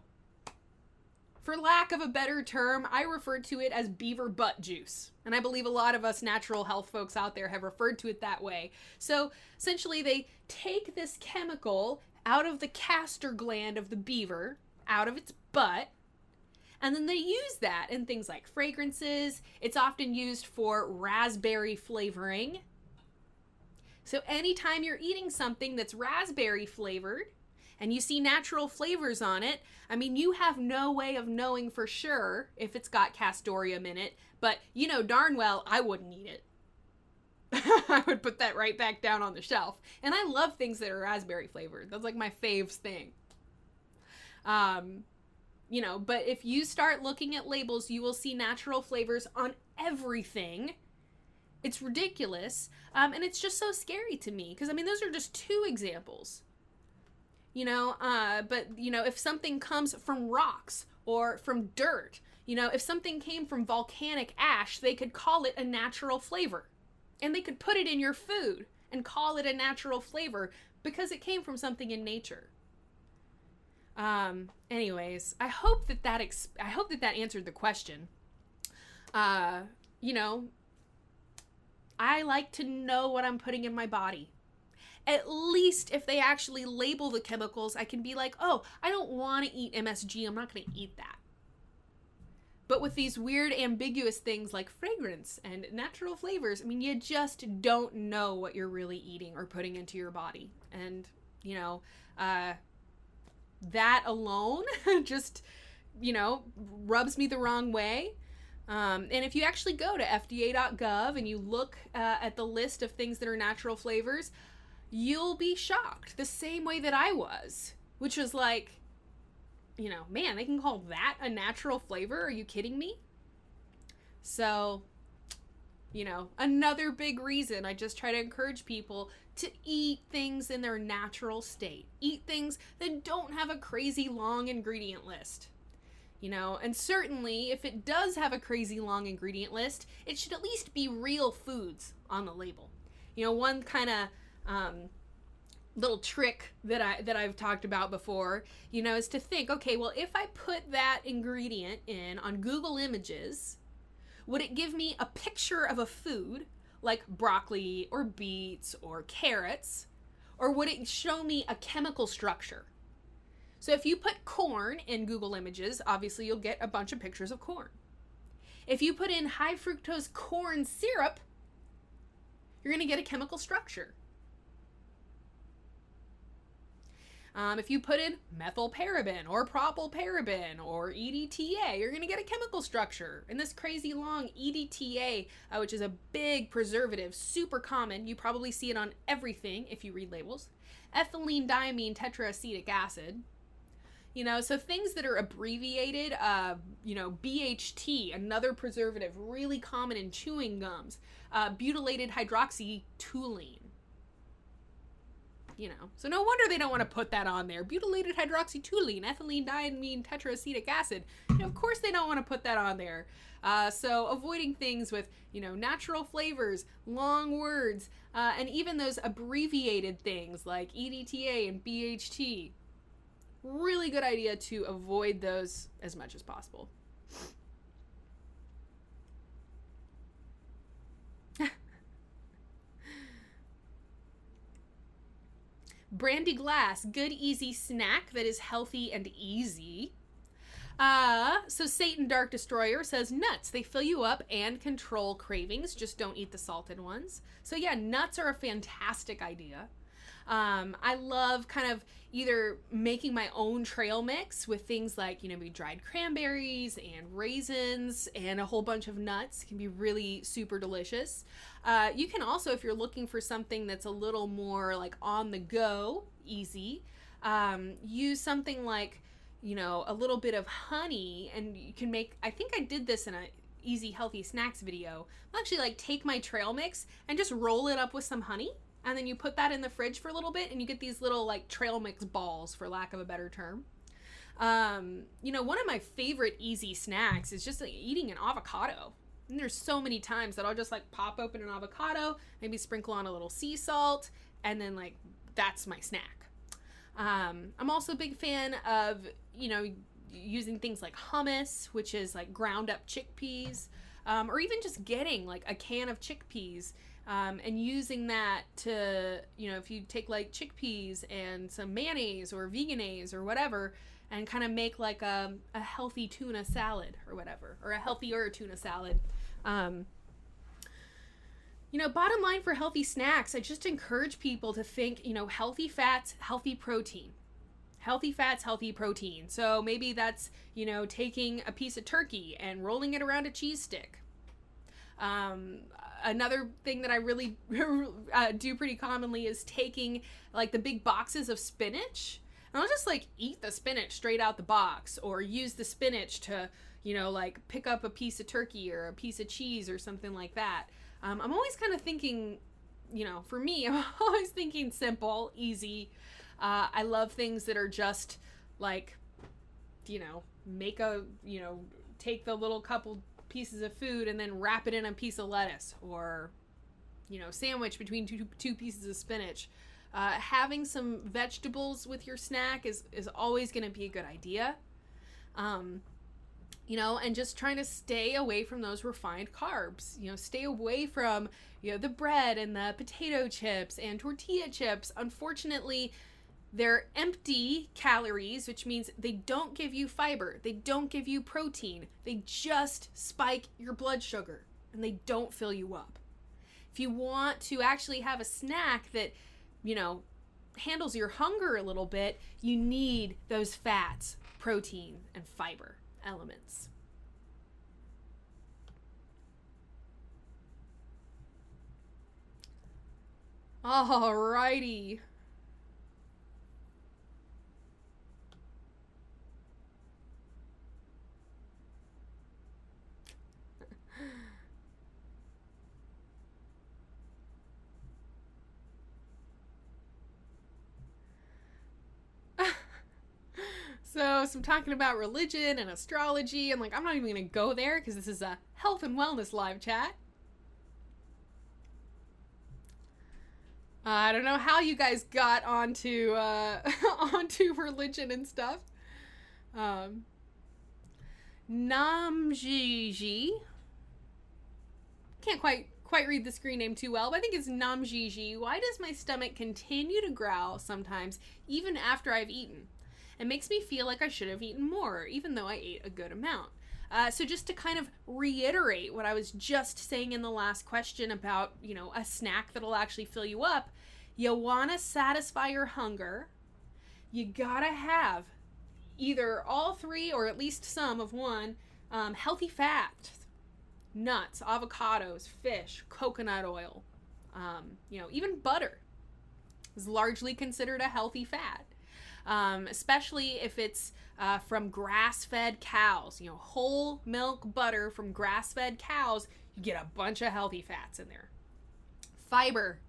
For lack of a better term, I refer to it as beaver butt juice. And I believe a lot of us natural health folks out there have referred to it that way. So essentially they take this chemical out of the castor gland of the beaver, out of its butt, and then they use that in things like fragrances. It's often used for raspberry flavoring. So anytime you're eating something that's raspberry flavored and you see natural flavors on it, you have no way of knowing for sure if it's got castoreum in it, but darn well I wouldn't eat it. I would put that right back down on the shelf. And I love things that are raspberry flavored. That's like my faves thing. But if you start looking at labels, you will see natural flavors on everything. It's ridiculous. And it's just so scary to me. Because, those are just two examples. But if something comes from rocks or from dirt, if something came from volcanic ash, they could call it a natural flavor. And they could put it in your food and call it a natural flavor because it came from something in nature. Anyways, I hope that answered the question. Uh, you know, I like to know what I'm putting in my body. At least if they actually label the chemicals, I can be like, oh, I don't want to eat MSG. I'm not going to eat that. But with these weird ambiguous things like fragrance and natural flavors, I mean, you just don't know what you're really eating or putting into your body. And, that alone just, rubs me the wrong way. And if you actually go to FDA.gov and you look at the list of things that are natural flavors, you'll be shocked the same way that I was, which was like, man, they can call that a natural flavor? Are you kidding me? So, another big reason I just try to encourage people to eat things in their natural state. Eat things that don't have a crazy long ingredient list. And certainly if it does have a crazy long ingredient list, it should at least be real foods on the label. One kind of little trick that I've talked about before, is to think, okay, well, if I put that ingredient in on Google Images, would it give me a picture of a food like broccoli or beets or carrots, or would it show me a chemical structure? So if you put corn in Google Images, obviously you'll get a bunch of pictures of corn. If you put in high fructose corn syrup, you're going to get a chemical structure. If you put in methylparaben or propylparaben or EDTA, you're going to get a chemical structure. And this crazy long EDTA, which is a big preservative, super common. You probably see it on everything if you read labels. Ethylene diamine tetraacetic acid. So things that are abbreviated, BHT, another preservative, really common in chewing gums. Butylated hydroxytoluene. So no wonder they don't want to put that on there. Butylated hydroxytoluene, ethylene diamine tetraacetic acid. Of course they don't want to put that on there. So avoiding things with, natural flavors, long words, and even those abbreviated things like EDTA and BHT. Really good idea to avoid those as much as possible. Brandy Glass, good easy snack that is healthy and easy. So Satan Dark Destroyer says nuts, they fill you up and control cravings, just don't eat the salted ones. So yeah, nuts are a fantastic idea. I love kind of either making my own trail mix with things like, maybe dried cranberries and raisins and a whole bunch of nuts. It can be really super delicious. You can also, if you're looking for something that's a little more like on the go, easy, use something like, a little bit of honey, and you can make, I think I did this in a easy healthy snacks video. I'll actually like take my trail mix and just roll it up with some honey. And then you put that in the fridge for a little bit and you get these little like trail mix balls, for lack of a better term. One of my favorite easy snacks is just like eating an avocado. And there's so many times that I'll just like pop open an avocado, maybe sprinkle on a little sea salt, and then like that's my snack. I'm also a big fan of, using things like hummus, which is like ground up chickpeas, or even just getting like a can of chickpeas. And using that to, if you take like chickpeas and some mayonnaise or veganese or whatever, and kind of make like a healthy tuna salad or whatever, or a healthier tuna salad. Bottom line for healthy snacks, I just encourage people to think, healthy fats, healthy protein. Healthy fats, healthy protein. So maybe that's, taking a piece of turkey and rolling it around a cheese stick. Another thing that I really do pretty commonly is taking like the big boxes of spinach, and I'll just like eat the spinach straight out the box, or use the spinach to, like pick up a piece of turkey or a piece of cheese or something like that. I'm always kind of thinking, for me, I'm always thinking simple, easy. I love things that are just like, make a, take the little couple pieces of food and then wrap it in a piece of lettuce, or sandwich between two pieces of spinach. Having some vegetables with your snack is always going to be a good idea. and just trying to stay away from those refined carbs, stay away from, the bread and the potato chips and tortilla chips. Unfortunately, they're empty calories, which means they don't give you fiber. They don't give you protein. They just spike your blood sugar and they don't fill you up. If you want to actually have a snack that, handles your hunger a little bit, you need those fats, protein, and fiber elements. Alrighty. So I'm talking about religion and astrology, and I'm not even gonna go there because this is a health and wellness live chat. I don't know how you guys got onto onto religion and stuff. Namjiji. Can't quite read the screen name too well, but I think it's Namjiji. Why does my stomach continue to growl sometimes, even after I've eaten? It makes me feel like I should have eaten more, even though I ate a good amount. So just to kind of reiterate what I was just saying in the last question about, a snack that'll actually fill you up, you want to satisfy your hunger. You gotta have either all three or at least some of one, healthy fats, nuts, avocados, fish, coconut oil, even butter is largely considered a healthy fat. Especially if it's from grass-fed cows, whole milk butter from grass-fed cows, you get a bunch of healthy fats in there. Fiber.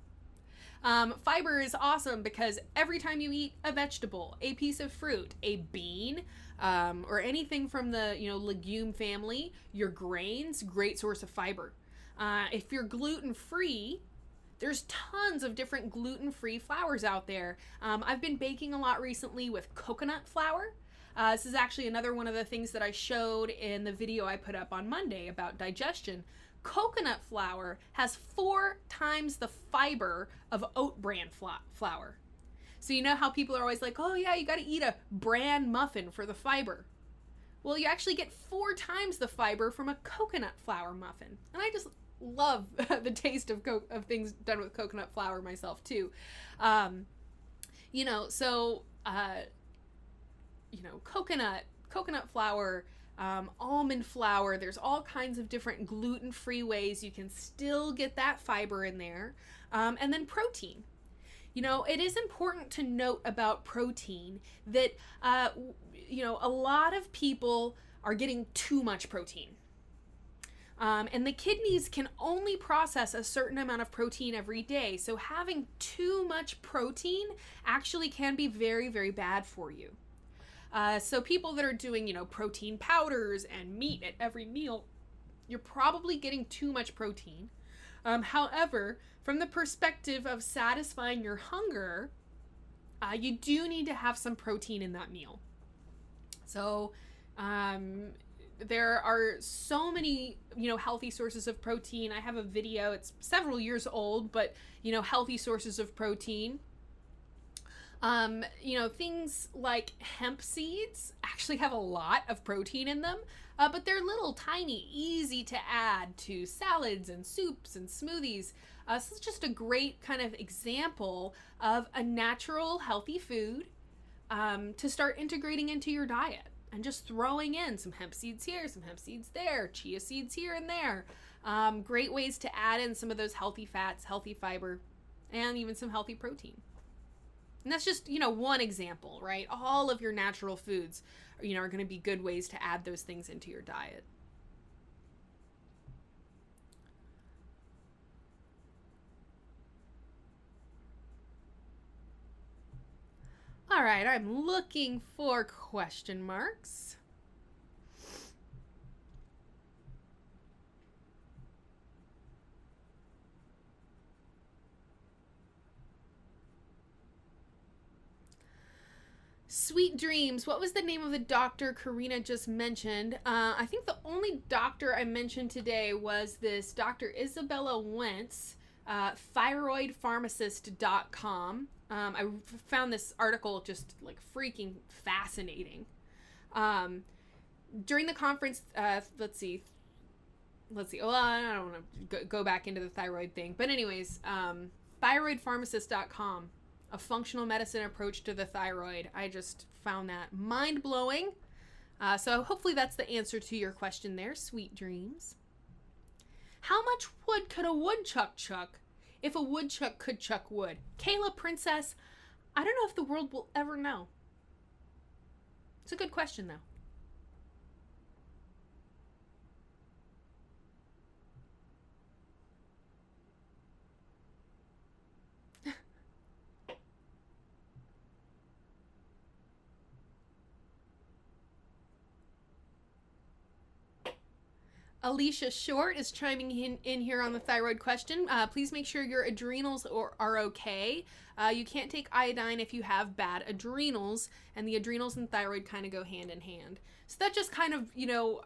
Fiber is awesome because every time you eat a vegetable, a piece of fruit, a bean, or anything from the, legume family, your grains, great source of fiber. If you're gluten-free, there's tons of different gluten-free flours out there. I've been baking a lot recently with coconut flour. This is actually another one of the things that I showed in the video I put up on Monday about digestion. Coconut flour has 4 times the fiber of oat bran flour. So you know how people are always like, oh yeah, you gotta eat a bran muffin for the fiber. Well, you actually get 4 times the fiber from a coconut flour muffin. And I just love the taste of things done with coconut flour myself too. Coconut flour, almond flour, there's all kinds of different gluten-free ways you can still get that fiber in there. And then protein. It is important to note about protein that, a lot of people are getting too much protein. And the kidneys can only process a certain amount of protein every day. So having too much protein actually can be very, very bad for you. So people that are doing, protein powders and meat at every meal, you're probably getting too much protein. However, from the perspective of satisfying your hunger, you do need to have some protein in that meal. So, there are so many, healthy sources of protein. I have a video, it's several years old, but, healthy sources of protein. Things like hemp seeds actually have a lot of protein in them, but they're little, tiny, easy to add to salads and soups and smoothies. So it's just a great kind of example of a natural, healthy food to start integrating into your diet. And just throwing in some hemp seeds here, some hemp seeds there, chia seeds here and there. Great ways to add in some of those healthy fats, healthy fiber, and even some healthy protein. And that's just, one example, right? All of your natural foods, are going to be good ways to add those things into your diet. All right, I'm looking for question marks. Sweet dreams. What was the name of the doctor Corrina just mentioned? I think the only doctor I mentioned today was this Dr. Isabella Wentz, thyroidpharmacist.com. I found this article just like freaking fascinating. During the conference, let's see. Well, I don't want to go back into the thyroid thing. But anyways, thyroidpharmacist.com. A functional medicine approach to the thyroid. I just found that mind-blowing. So hopefully that's the answer to your question there, sweet dreams. How much wood could a woodchuck chuck if a woodchuck could chuck wood? Kayla Princess, I don't know if the world will ever know. It's a good question, though. Alicia Short is chiming in here on the thyroid question. Please make sure your adrenals are okay. You can't take iodine if you have bad adrenals, and the adrenals and thyroid kind of go hand in hand. So that just kind of,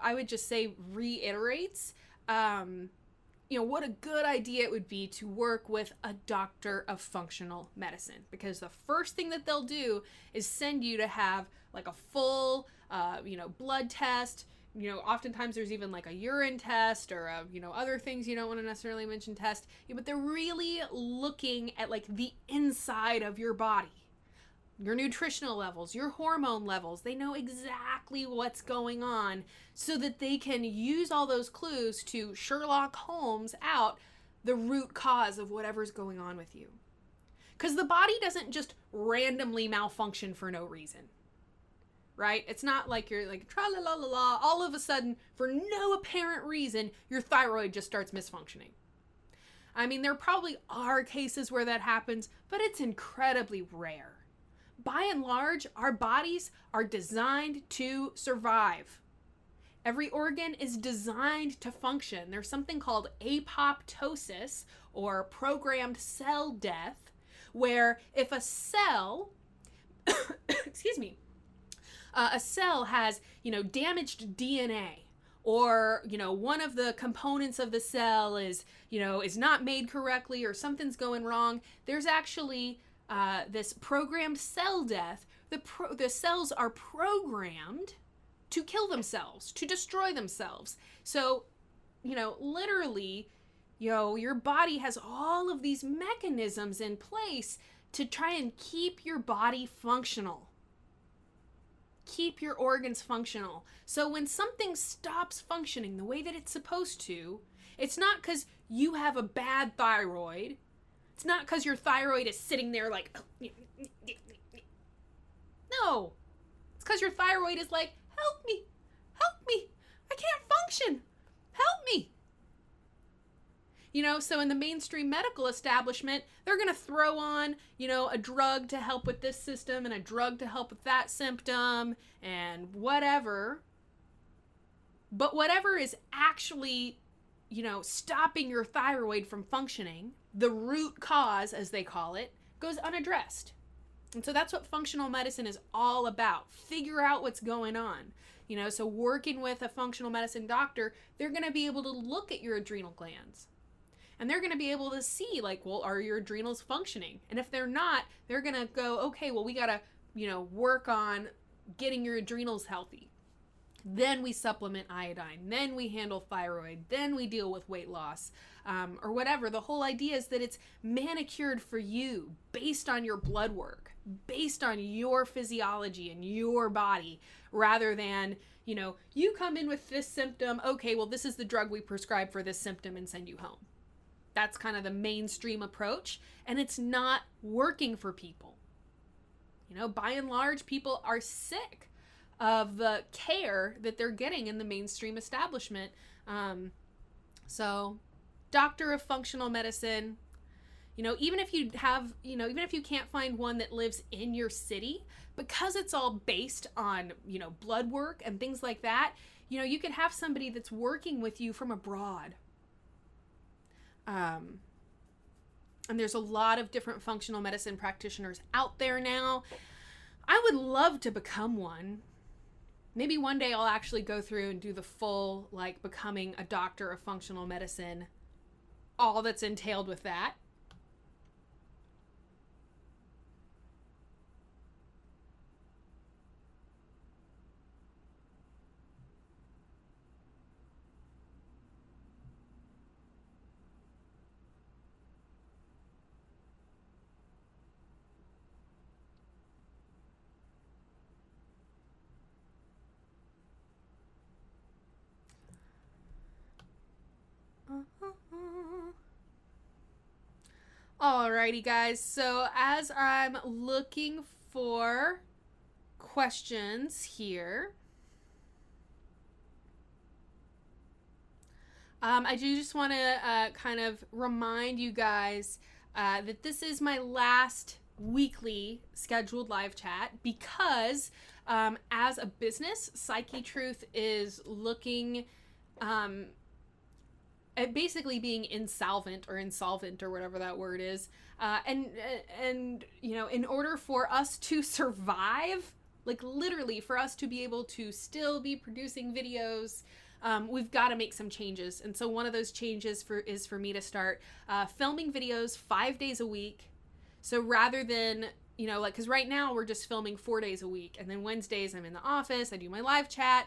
I would just say reiterates, what a good idea it would be to work with a doctor of functional medicine, because the first thing that they'll do is send you to have like a full, blood test. Oftentimes there's even like a urine test or, other things you don't want to necessarily mention test. But they're really looking at like the inside of your body, your nutritional levels, your hormone levels. They know exactly what's going on so that they can use all those clues to Sherlock Holmes out the root cause of whatever's going on with you. Because the body doesn't just randomly malfunction for no reason. Right? It's not like you're like tra-la-la-la-la, all of a sudden, for no apparent reason, your thyroid just starts misfunctioning. I mean, there probably are cases where that happens, but it's incredibly rare. By and large, our bodies are designed to survive. Every organ is designed to function. There's something called apoptosis, or programmed cell death, where if a cell, excuse me, a cell has, damaged DNA, or, one of the components of the cell is not made correctly, or something's going wrong, there's actually this programmed cell death. The cells are programmed to kill themselves, to destroy themselves. So, literally, your body has all of these mechanisms in place to try and keep your body functional. Keep your organs functional. So when something stops functioning the way that it's supposed to, it's not because you have a bad thyroid. It's not because your thyroid is sitting there like, no. It's because your thyroid is like, help me, I can't function, help me. So in the mainstream medical establishment, they're going to throw on, a drug to help with this system and a drug to help with that symptom and whatever. But whatever is actually, stopping your thyroid from functioning, the root cause, as they call it, goes unaddressed. And so that's what functional medicine is all about. Figure out what's going on. So working with a functional medicine doctor, they're going to be able to look at your adrenal glands. And they're going to be able to see, like, well, are your adrenals functioning? And if they're not, they're going to go, okay, well, we got to, work on getting your adrenals healthy. Then we supplement iodine. Then we handle thyroid. Then we deal with weight loss, or whatever. The whole idea is that it's manicured for you based on your blood work, based on your physiology and your body, rather than, you come in with this symptom. Okay, well, this is the drug we prescribe for this symptom and send you home. That's kind of the mainstream approach, and it's not working for people. By and large, people are sick of the care that they're getting in the mainstream establishment. So, doctor of functional medicine, even if you can't find one that lives in your city, because it's all based on, blood work and things like that, you could have somebody that's working with you from abroad. And there's a lot of different functional medicine practitioners out there now. I would love to become one. Maybe one day I'll actually go through and do the full, like, becoming a doctor of functional medicine, all that's entailed with that. Alrighty, guys. So as I'm looking for questions here, I do just want to kind of remind you guys that this is my last weekly scheduled live chat because as a business, Psychetruth is looking at basically being insolvent or whatever that word is. And you know, in order for us to survive, like literally for us to be able to still be producing videos, we've got to make some changes. And so one of those changes is for me to start filming videos 5 days a week. So rather than, you know, like, because right now we're just filming 4 days a week, and then Wednesdays I'm in the office, I do my live chat.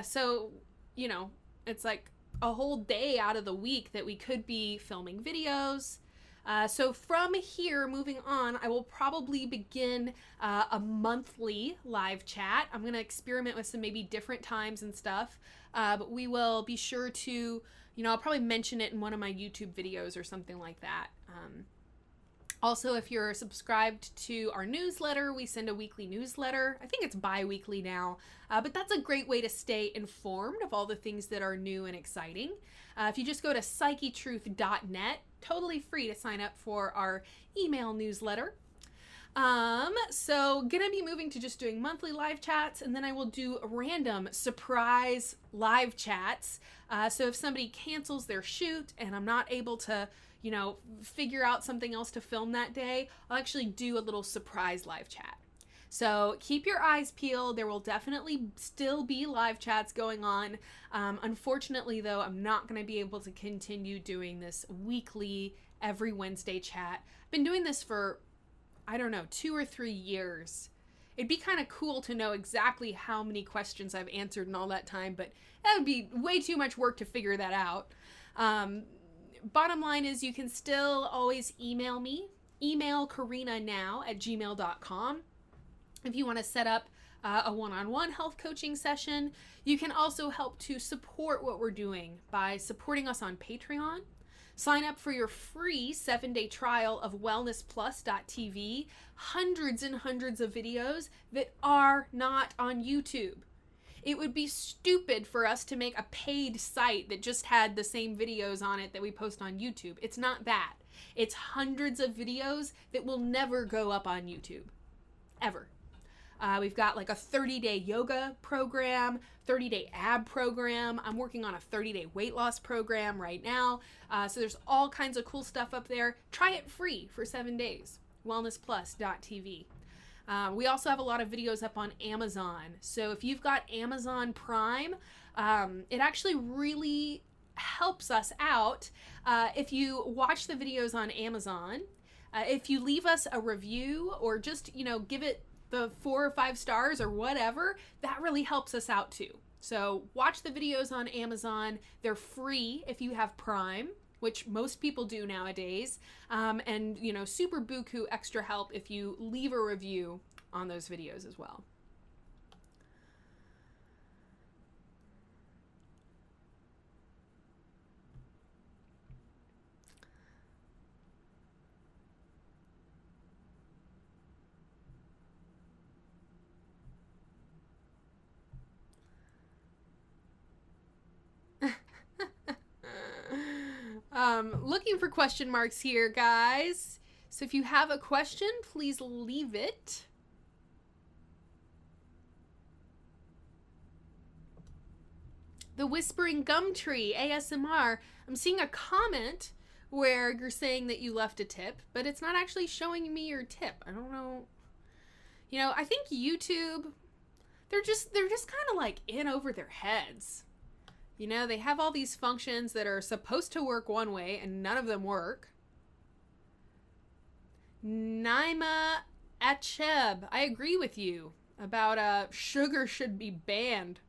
So, you know, it's like a whole day out of the week that we could be filming videos. So from here, moving on, I will probably begin a monthly live chat. I'm going to experiment with some maybe different times and stuff, but we will be sure to, you know, I'll probably mention it in one of my YouTube videos or something like that. Also, if you're subscribed to our newsletter, we send a weekly newsletter. I think it's bi-weekly now, but that's a great way to stay informed of all the things that are new and exciting. If you just go to psychetruth.net, totally free to sign up for our email newsletter. So gonna be moving to just doing monthly live chats, and then I will do random surprise live chats. So if somebody cancels their shoot and I'm not able to, you know, figure out something else to film that day, I'll actually do a little surprise live chat. So keep your eyes peeled. There will definitely still be live chats going on. Unfortunately, though, I'm not going to be able to continue doing this weekly, every Wednesday chat. I've been doing this for, I don't know, 2 or 3 years. It'd be kind of cool to know exactly how many questions I've answered in all that time, but that would be way too much work to figure that out. Bottom line is you can still always email me. Email corrinanow@gmail.com if you want to set up a one-on-one health coaching session. You can also help to support what we're doing by supporting us on Patreon. Sign up for your free 7-day trial of wellnessplus.tv. Hundreds and hundreds of videos that are not on YouTube. It would be stupid for us to make a paid site that just had the same videos on it that we post on YouTube. It's not that. It's hundreds of videos that will never go up on YouTube. Ever. We've got like a 30-day yoga program, 30-day ab program. I'm working on a 30-day weight loss program right now. So there's all kinds of cool stuff up there. Try it free for 7 days. Wellnessplus.tv. We also have a lot of videos up on Amazon. So if you've got Amazon Prime, it actually really helps us out if you watch the videos on Amazon. If you leave us a review or just, you know, give it the 4 or 5 stars or whatever, that really helps us out too. So watch the videos on Amazon. They're free if you have Prime, which most people do nowadays. And, you know, super buku extra help if you leave a review on those videos as well. Looking for question marks here, guys. So if you have a question, please leave it. The Whispering Gum Tree, ASMR. I'm seeing a comment where you're saying that you left a tip, but it's not actually showing me your tip. I don't know. I think YouTube, they're just kind of like in over their heads. They have all these functions that are supposed to work one way and none of them work. Naima Acheb, I agree with you about sugar should be banned.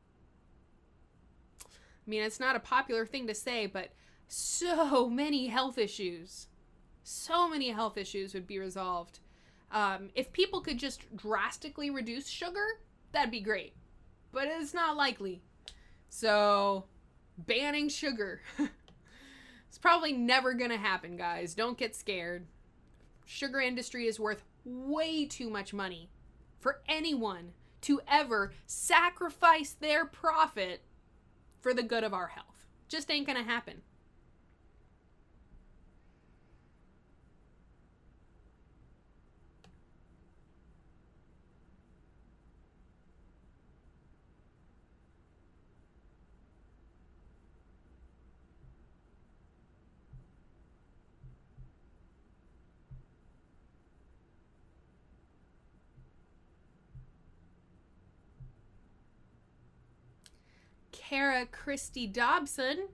I mean, it's not a popular thing to say, but so many health issues would be resolved. If people could just drastically reduce sugar, that'd be great. But it's not likely. So, banning sugar. It's probably never gonna happen, guys. Don't get scared. Sugar industry is worth way too much money for anyone to ever sacrifice their profit for the good of our health. Just ain't gonna happen. Kara Christie Dobson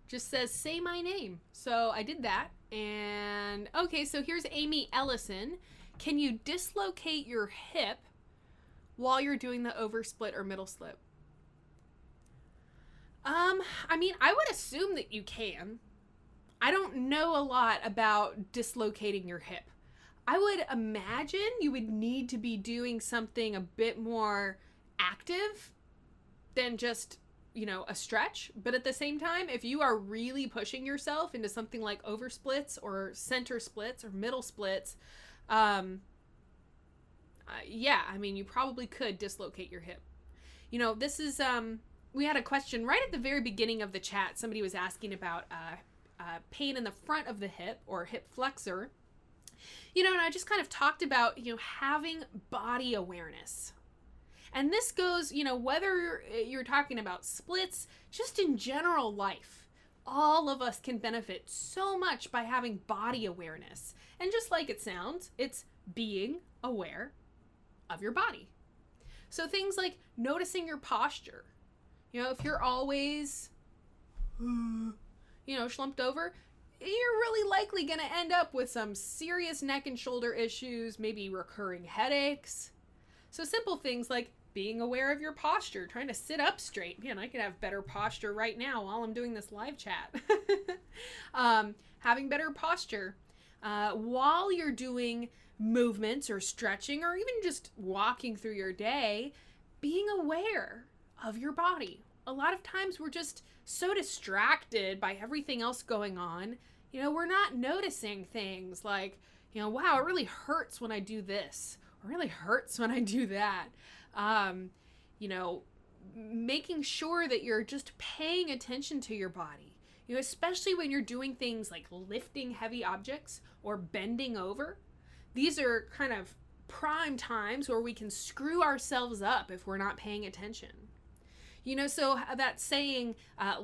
just says, say my name. So I did that. And okay, so here's Amy Ellison. Can you dislocate your hip while you're doing the oversplit or middle slip? I mean, I would assume that you can. I don't know a lot about dislocating your hip. I would imagine you would need to be doing something a bit more active than just, a stretch. But at the same time, if you are really pushing yourself into something like oversplits or center splits or middle splits, yeah, I mean, you probably could dislocate your hip. This is, we had a question right at the very beginning of the chat. Somebody was asking about pain in the front of the hip or hip flexor. And I just kind of talked about, having body awareness. And this goes, whether you're talking about splits, just in general life, all of us can benefit so much by having body awareness. And just like it sounds, it's being aware of your body. So things like noticing your posture. If you're always, slumped over, you're really likely going to end up with some serious neck and shoulder issues, maybe recurring headaches. So simple things like being aware of your posture, trying to sit up straight. Man, I could have better posture right now while I'm doing this live chat. Having better posture while you're doing movements or stretching or even just walking through your day, being aware of your body. A lot of times we're just so distracted by everything else going on. We're not noticing things like, wow, it really hurts when I do this, or really hurts when I do that. Making sure that you're just paying attention to your body, especially when you're doing things like lifting heavy objects or bending over. These are kind of prime times where we can screw ourselves up if we're not paying attention. So that saying,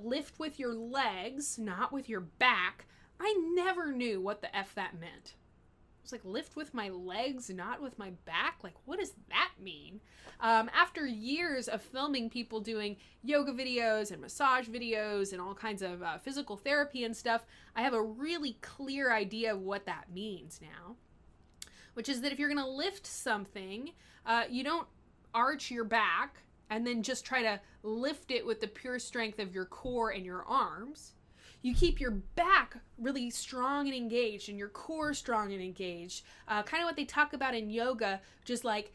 lift with your legs, not with your back, I never knew what the F that meant. It was like, lift with my legs, not with my back? Like, what does that mean? After years of filming people doing yoga videos and massage videos and all kinds of physical therapy and stuff, I have a really clear idea of what that means now. Which is that if you're going to lift something, you don't arch your back and then just try to lift it with the pure strength of your core and your arms. You keep your back really strong and engaged and your core strong and engaged. Kind of what they talk about in yoga, just like,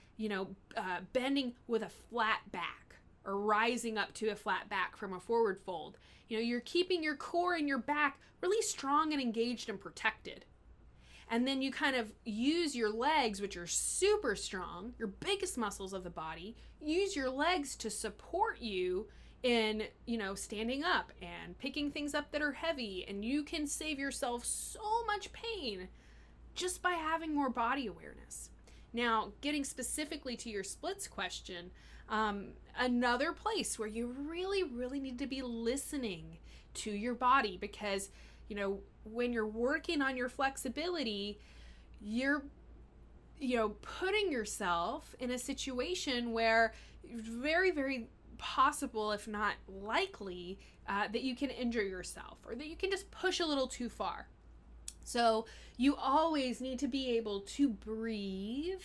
bending with a flat back or rising up to a flat back from a forward fold. You're keeping your core and your back really strong and engaged and protected. And then you kind of use your legs, which are super strong, your biggest muscles of the body, use your legs to support you in, standing up and picking things up that are heavy. And you can save yourself so much pain just by having more body awareness. Now, getting specifically to your splits question, another place where you really, really need to be listening to your body, because when you're working on your flexibility, you're, putting yourself in a situation where it's very, very possible, if not likely, that you can injure yourself or that you can just push a little too far. So you always need to be able to breathe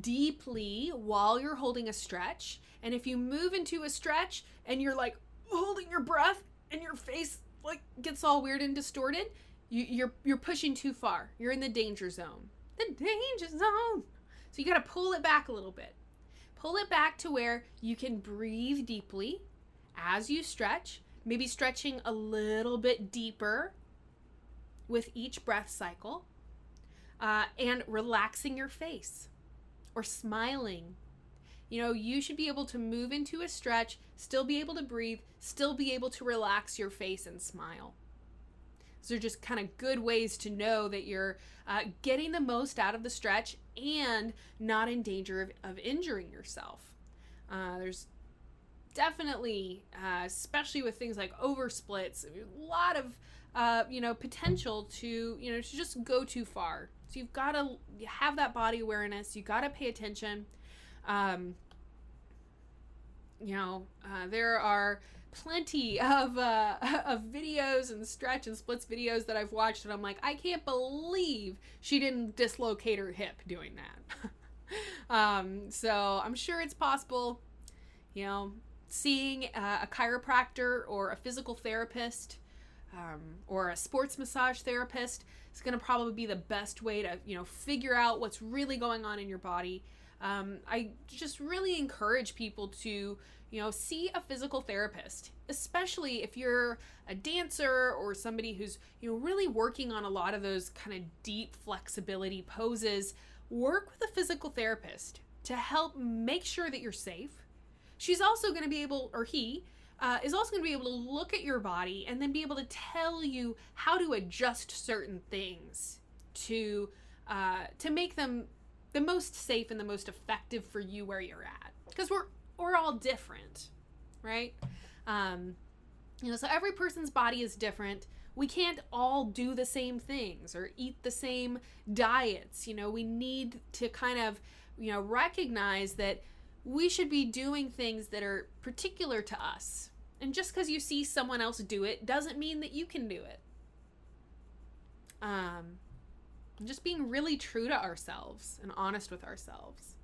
deeply while you're holding a stretch. And if you move into a stretch and you're like holding your breath and your face like gets all weird and distorted, you're pushing too far. You're in the danger zone. The danger zone. So you got to pull it back a little bit. Pull it back to where you can breathe deeply as you stretch, maybe stretching a little bit deeper with each breath cycle, and relaxing your face or smiling. You should be able to move into a stretch, still be able to breathe, still be able to relax your face and smile. Those are just kind of good ways to know that you're getting the most out of the stretch and not in danger of injuring yourself. There's definitely, especially with things like oversplits, a lot of potential to just go too far. So you've got to have that body awareness. You got to pay attention. There are plenty of videos and stretch and splits videos that I've watched, and I'm like, I can't believe she didn't dislocate her hip doing that. So I'm sure it's possible. Seeing a chiropractor or a physical therapist, or a sports massage therapist is going to probably be the best way to, figure out what's really going on in your body. I just really encourage people to, see a physical therapist, especially if you're a dancer or somebody who's, really working on a lot of those kind of deep flexibility poses. Work with a physical therapist to help make sure that you're safe. She's also going to be able, or he, is also going to be able to look at your body and then be able to tell you how to adjust certain things to make them the most safe and the most effective for you where you're at. Because we're all different, right? So every person's body is different. We can't all do the same things or eat the same diets. We need to kind of, recognize that we should be doing things that are particular to us. And just because you see someone else do it doesn't mean that you can do it. Just being really true to ourselves and honest with ourselves.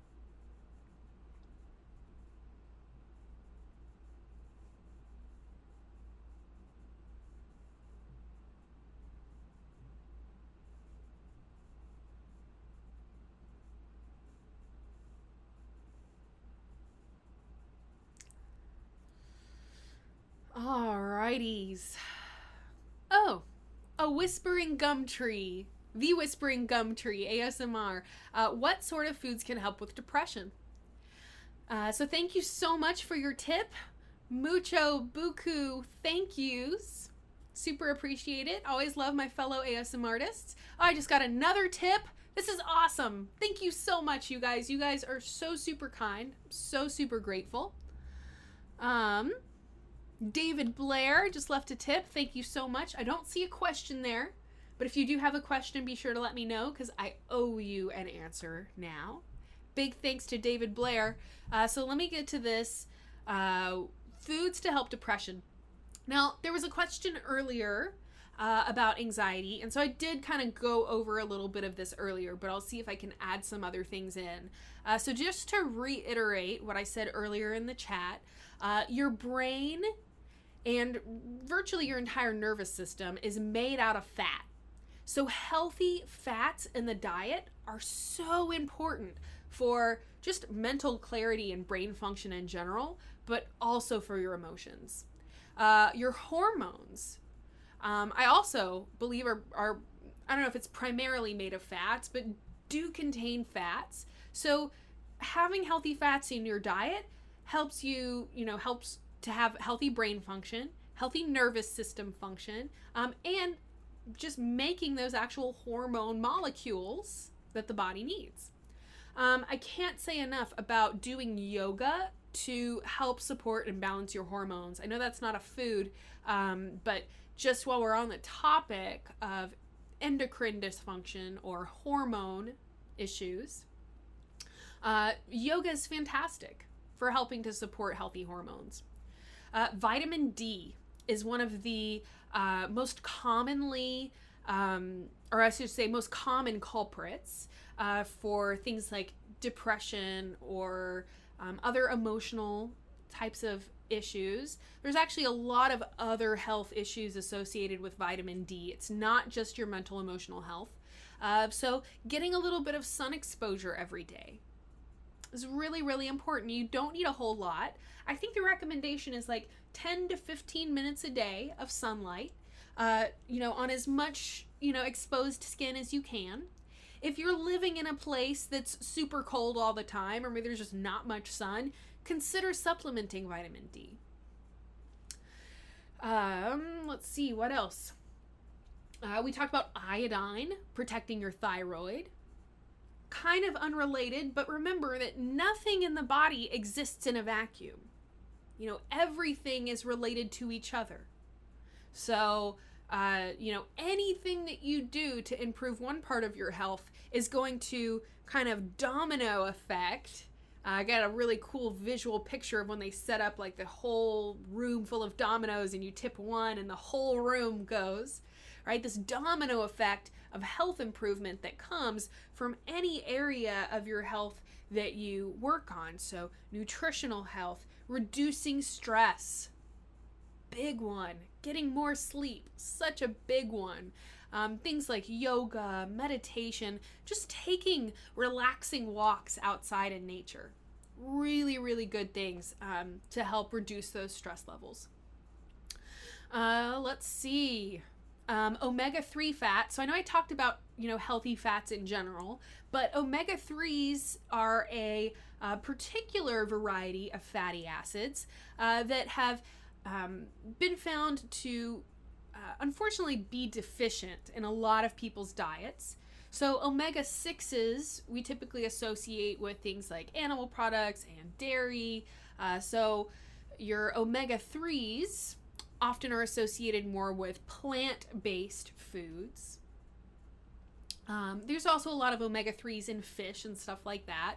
Alrighties. Oh, a whispering gum tree. The whispering gum tree, ASMR. What sort of foods can help with depression? So thank you so much for your tip. Mucho buku thank yous. Super appreciate it. Always love my fellow ASMR artists. Oh, I just got another tip. This is awesome. Thank you so much, you guys. You guys are so super kind. So super grateful. David Blair just left a tip. Thank you so much. I don't see a question there, but if you do have a question, be sure to let me know because I owe you an answer now. Big thanks to David Blair. So let me get to this. Foods to help depression. Now, there was a question earlier about anxiety, and so I did kind of go over a little bit of this earlier, but I'll see if I can add some other things in. So just to reiterate what I said earlier in the chat, your brain and virtually your entire nervous system is made out of fat. So healthy fats in the diet are so important for just mental clarity and brain function in general, but also for your emotions. Your hormones, I also believe are, I don't know if it's primarily made of fats, but do contain fats. So having healthy fats in your diet helps you, helps to have healthy brain function, healthy nervous system function, and just making those actual hormone molecules that the body needs. I can't say enough about doing yoga to help support and balance your hormones. I know that's not a food, but just while we're on the topic of endocrine dysfunction or hormone issues, yoga is fantastic for helping to support healthy hormones. Vitamin D is one of the most commonly, or I should say most common culprits for things like depression or other emotional types of issues. There's actually a lot of other health issues associated with vitamin D. It's not just your mental emotional health. So getting a little bit of sun exposure every day is really, really important. You don't need a whole lot. I think the recommendation is like 10 to 15 minutes a day of sunlight, on as much, exposed skin as you can. If you're living in a place that's super cold all the time, or maybe there's just not much sun, consider supplementing vitamin D. Let's see, what else? We talked about iodine, protecting your thyroid. Kind of unrelated, but remember that nothing in the body exists in a vacuum. Everything is related to each other. So, anything that you do to improve one part of your health is going to kind of domino effect. I got a really cool visual picture of when they set up like the whole room full of dominoes and you tip one and the whole room goes, right? This domino effect of health improvement that comes from any area of your health that you work on. So nutritional health, reducing stress, big one. Getting more sleep, such a big one. Things like yoga, meditation, just taking relaxing walks outside in nature. Really, really good things to help reduce those stress levels. Let's see. Omega-3 fat. So I know I talked about, healthy fats in general, but omega-3s are a particular variety of fatty acids that have been found to unfortunately be deficient in a lot of people's diets. So omega-6s we typically associate with things like animal products and dairy. So your omega-3s often are associated more with plant-based foods. There's also a lot of omega-3s in fish and stuff like that.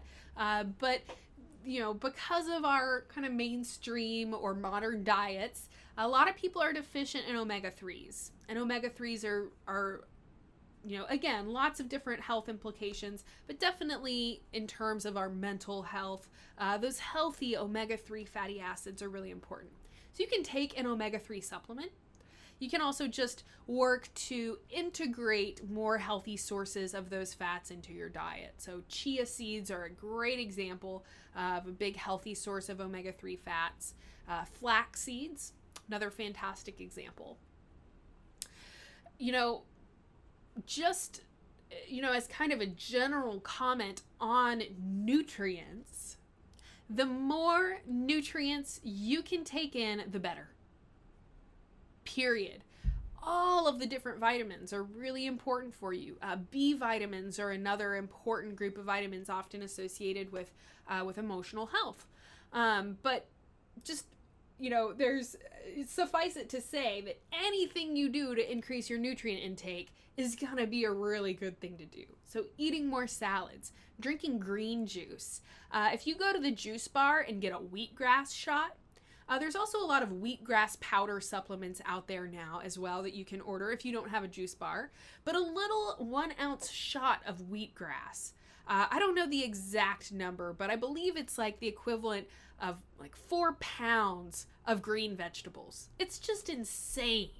But because of our kind of mainstream or modern diets, a lot of people are deficient in omega-3s. And omega-3s are again, lots of different health implications, but definitely in terms of our mental health, those healthy omega-3 fatty acids are really important. So you can take an omega-3 supplement. You can also just work to integrate more healthy sources of those fats into your diet. So chia seeds are a great example of a big healthy source of omega-3 fats. Flax seeds, another fantastic example. As kind of a general comment on nutrients, the more nutrients you can take in, the better. Period. All of the different vitamins are really important for you. B vitamins are another important group of vitamins often associated with emotional health. But just, there's, suffice it to say that anything you do to increase your nutrient intake is going to be a really good thing to do. So eating more salads, drinking green juice. If you go to the juice bar and get a wheatgrass shot, there's also a lot of wheatgrass powder supplements out there now as well that you can order if you don't have a juice bar. But a little 1 ounce shot of wheatgrass. I don't know the exact number, but I believe it's like the equivalent of like 4 pounds of green vegetables. It's just insane.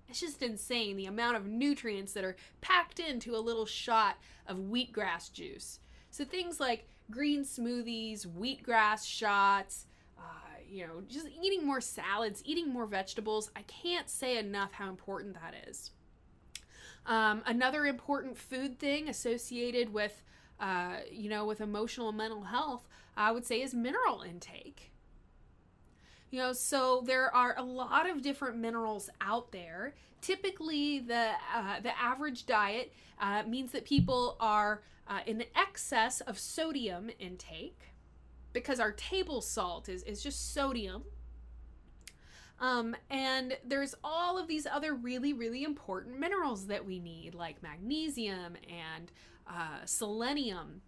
It's just insane the amount of nutrients that are packed into a little shot of wheatgrass juice. So things like green smoothies, wheatgrass shots, just eating more salads, eating more vegetables. I can't say enough how important that is. Another important food thing associated with, with emotional and mental health, I would say is mineral intake. So there are a lot of different minerals out there. Typically, the average diet means that people are in excess of sodium intake, because our table salt is just sodium. And there's all of these other really, really important minerals that we need, like magnesium and selenium.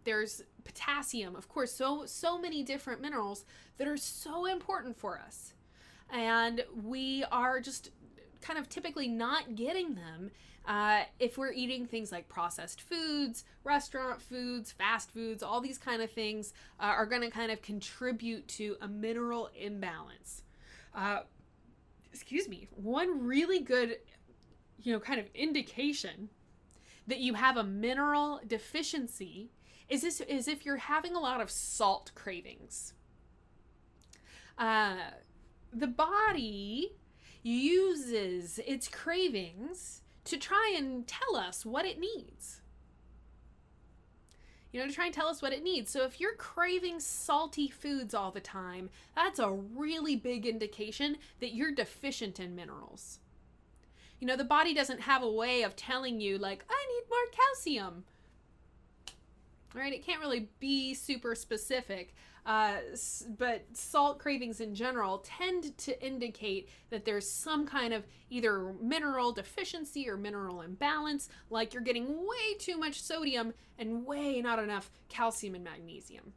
There's potassium, of course, so many different minerals that are so important for us. And we are just kind of typically not getting them if we're eating things like processed foods, restaurant foods, fast foods. All these kind of things are going to kind of contribute to a mineral imbalance. One really good, kind of indication that you have a mineral deficiency is if you're having a lot of salt cravings. The body uses its cravings to try and tell us what it needs. To try and tell us what it needs. So if you're craving salty foods all the time, that's a really big indication that you're deficient in minerals. The body doesn't have a way of telling you, like, I need more calcium. Right? It can't really be super specific. But salt cravings in general tend to indicate that there's some kind of either mineral deficiency or mineral imbalance, like you're getting way too much sodium and way not enough calcium and magnesium.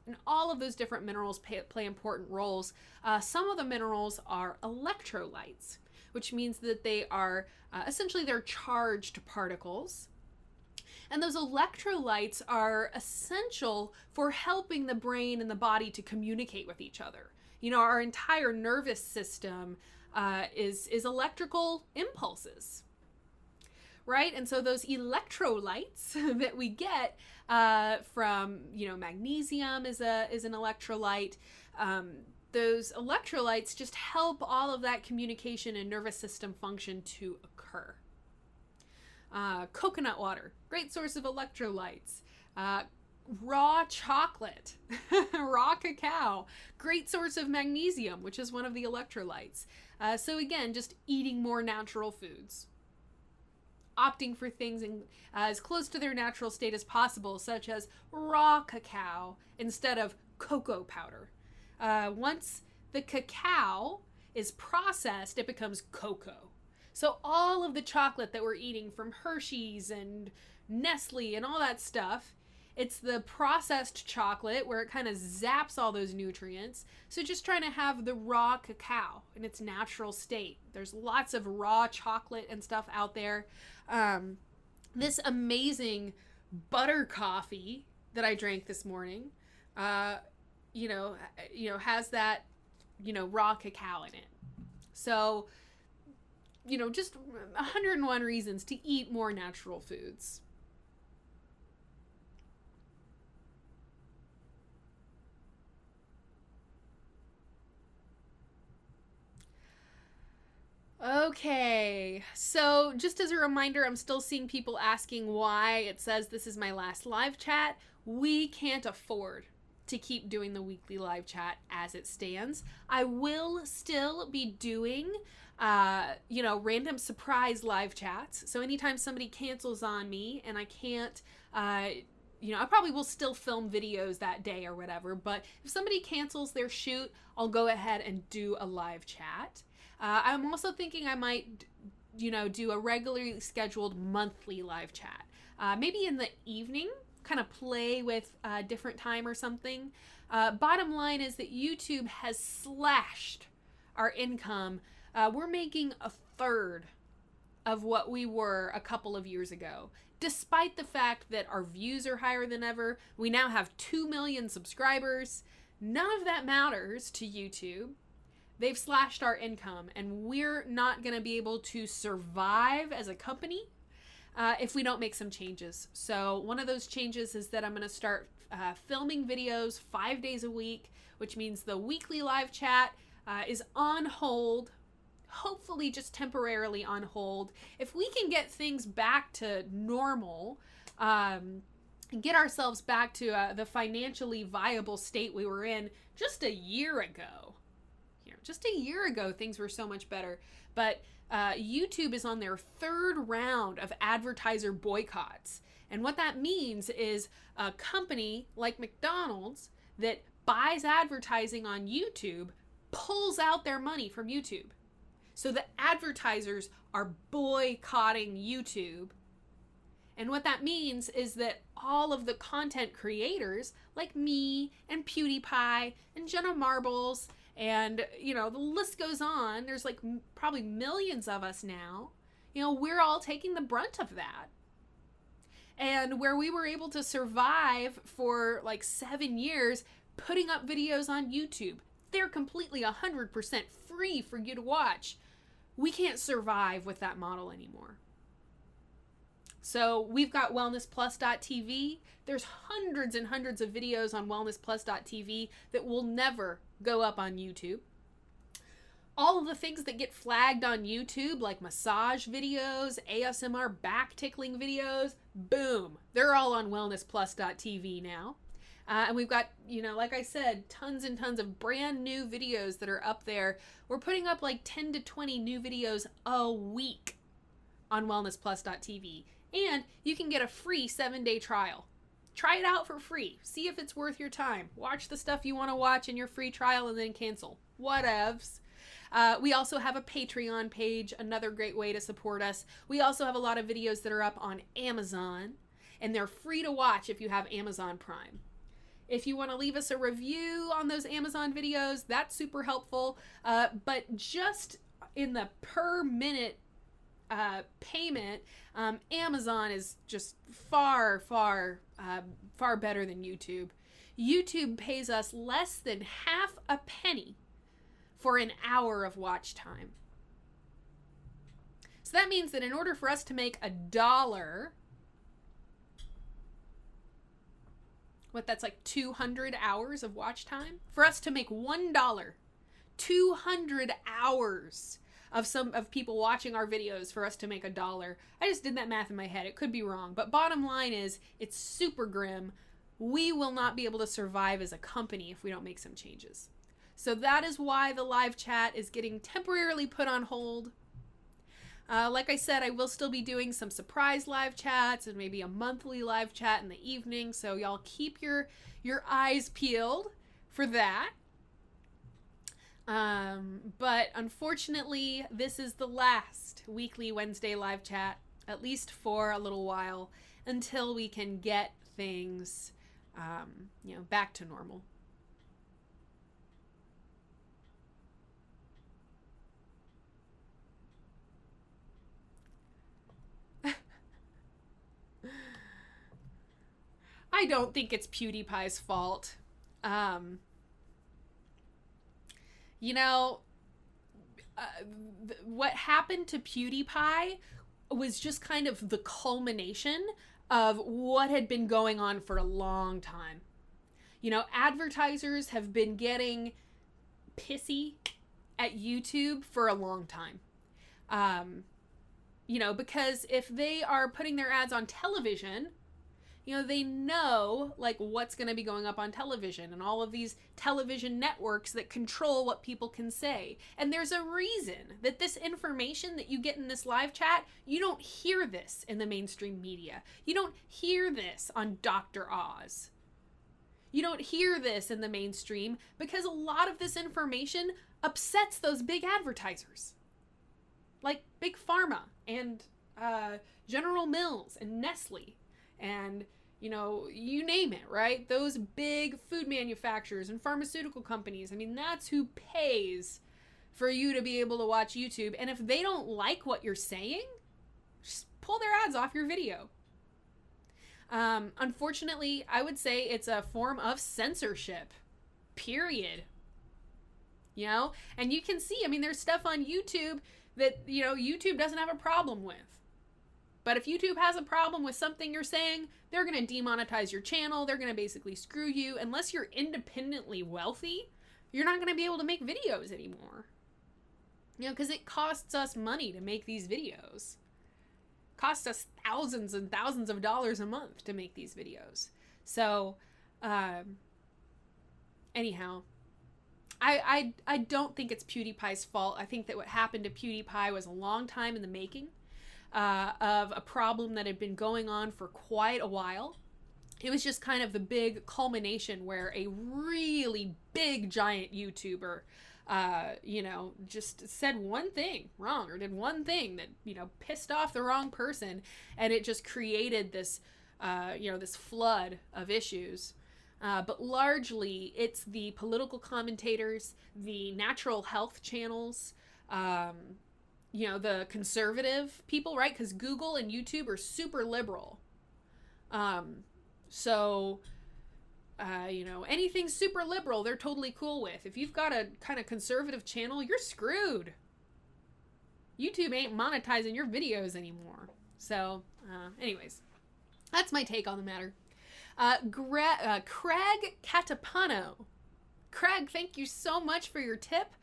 And all of those different minerals play important roles. Some of the minerals are electrolytes, which means that they are essentially they're charged particles. And those electrolytes are essential for helping the brain and the body to communicate with each other. Our entire nervous system is electrical impulses, right? And so those electrolytes that we get from, magnesium is an electrolyte. Those electrolytes just help all of that communication and nervous system function to occur. Coconut water, great source of electrolytes. Raw chocolate, raw cacao, great source of magnesium, which is one of the electrolytes. So again, just eating more natural foods. Opting for things as close to their natural state as possible, such as raw cacao instead of cocoa powder. Once the cacao is processed, it becomes cocoa. So all of the chocolate that we're eating from Hershey's and Nestle and all that stuff, it's the processed chocolate where it kind of zaps all those nutrients. So just trying to have the raw cacao in its natural state. There's lots of raw chocolate and stuff out there. This amazing butter coffee that I drank this morning, has that, raw cacao in it. So, just 101 reasons to eat more natural foods. Okay, so just as a reminder, I'm still seeing people asking why it says this is my last live chat. We can't afford to keep doing the weekly live chat as it stands. I will still be doing random surprise live chats. So anytime somebody cancels on me and I can't, I probably will still film videos that day or whatever. But if somebody cancels their shoot, I'll go ahead and do a live chat. I'm also thinking I might, do a regularly scheduled monthly live chat. Maybe in the evening, kind of play with a different time or something. Bottom line is that YouTube has slashed our income. We're making a third of what we were a couple of years ago. Despite the fact that our views are higher than ever, we now have 2 million subscribers. None of that matters to YouTube. They've slashed our income, and we're not going to be able to survive as a company if we don't make some changes. So one of those changes is that I'm going to start filming videos 5 days a week, which means the weekly live chat is on hold, hopefully just temporarily on hold. If we can get things back to normal, get ourselves back to the financially viable state we were in just a year ago. Just a year ago, things were so much better. But YouTube is on their third round of advertiser boycotts. And what that means is a company like McDonald's that buys advertising on YouTube pulls out their money from YouTube. So the advertisers are boycotting YouTube. And what that means is that all of the content creators, like me and PewDiePie and Jenna Marbles, and, you know, the list goes on. There's like probably millions of us now. You know, we're all taking the brunt of that. And where we were able to survive for like 7 years putting up videos on YouTube, they're completely 100% free for you to watch. We can't survive with that model anymore. So we've got wellnessplus.tv. There's hundreds and hundreds of videos on wellnessplus.tv that will never go up on YouTube. All of the things that get flagged on YouTube, like massage videos, ASMR back tickling videos, boom, they're all on wellnessplus.tv now. And we've got, you know, like I said, tons and tons of brand new videos that are up there. We're putting up like 10 to 20 new videos a week on wellnessplus.tv. And you can get a free 7-day trial. Try it out for free. See if it's worth your time. Watch the stuff you want to watch in your free trial and then cancel. Whatevs. We also have a Patreon page, another great way to support us. We also have a lot of videos that are up on Amazon, and they're free to watch if you have Amazon Prime. If you want to leave us a review on those Amazon videos, that's super helpful. But just in the per minute payment, Amazon is just far better than YouTube. YouTube pays us less than half a penny for an hour of watch time. So that means that in order for us to make $1, that's like 200 hours of watch time? For us to make $1, 200 hours of people watching our videos for us to make $1. I just did that math in my head. It could be wrong. But bottom line is, it's super grim. We will not be able to survive as a company if we don't make some changes. So that is why the live chat is getting temporarily put on hold. Like I said, I will still be doing some surprise live chats and maybe a monthly live chat in the evening. So y'all keep your eyes peeled for that. But unfortunately, this is the last weekly Wednesday live chat, at least for a little while, until we can get things, back to normal. I don't think it's PewDiePie's fault. What happened to PewDiePie was just kind of the culmination of what had been going on for a long time. You know, advertisers have been getting pissy at YouTube for a long time. Because if they are putting their ads on television, they know like what's going to be going up on television and all of these television networks that control what people can say. And there's a reason that this information that you get in this live chat, you don't hear this in the mainstream media. You don't hear this on Dr. Oz. You don't hear this in the mainstream because a lot of this information upsets those big advertisers. Like Big Pharma and General Mills and Nestle and you name it, right? Those big food manufacturers and pharmaceutical companies. I mean, that's who pays for you to be able to watch YouTube. And if they don't like what you're saying, just pull their ads off your video. Unfortunately, I would say it's a form of censorship, period. And you can see, there's stuff on YouTube that, YouTube doesn't have a problem with. But if YouTube has a problem with something you're saying, they're going to demonetize your channel. They're going to basically screw you. Unless you're independently wealthy, you're not going to be able to make videos anymore. Because it costs us money to make these videos. It costs us thousands and thousands of dollars a month to make these videos. So, anyhow, I don't think it's PewDiePie's fault. I think that what happened to PewDiePie was a long time in the making. Of a problem that had been going on for quite a while. It was just kind of the big culmination where a really big giant YouTuber just said one thing wrong or did one thing that, pissed off the wrong person. And it just created this, this flood of issues. But largely it's the political commentators, the natural health channels, the conservative people, right? Because Google and YouTube are super liberal. Anything super liberal, they're totally cool with. If you've got a kind of conservative channel, you're screwed. YouTube ain't monetizing your videos anymore. So, anyways, that's my take on the matter. Craig Catapano. Craig, thank you so much for your tip.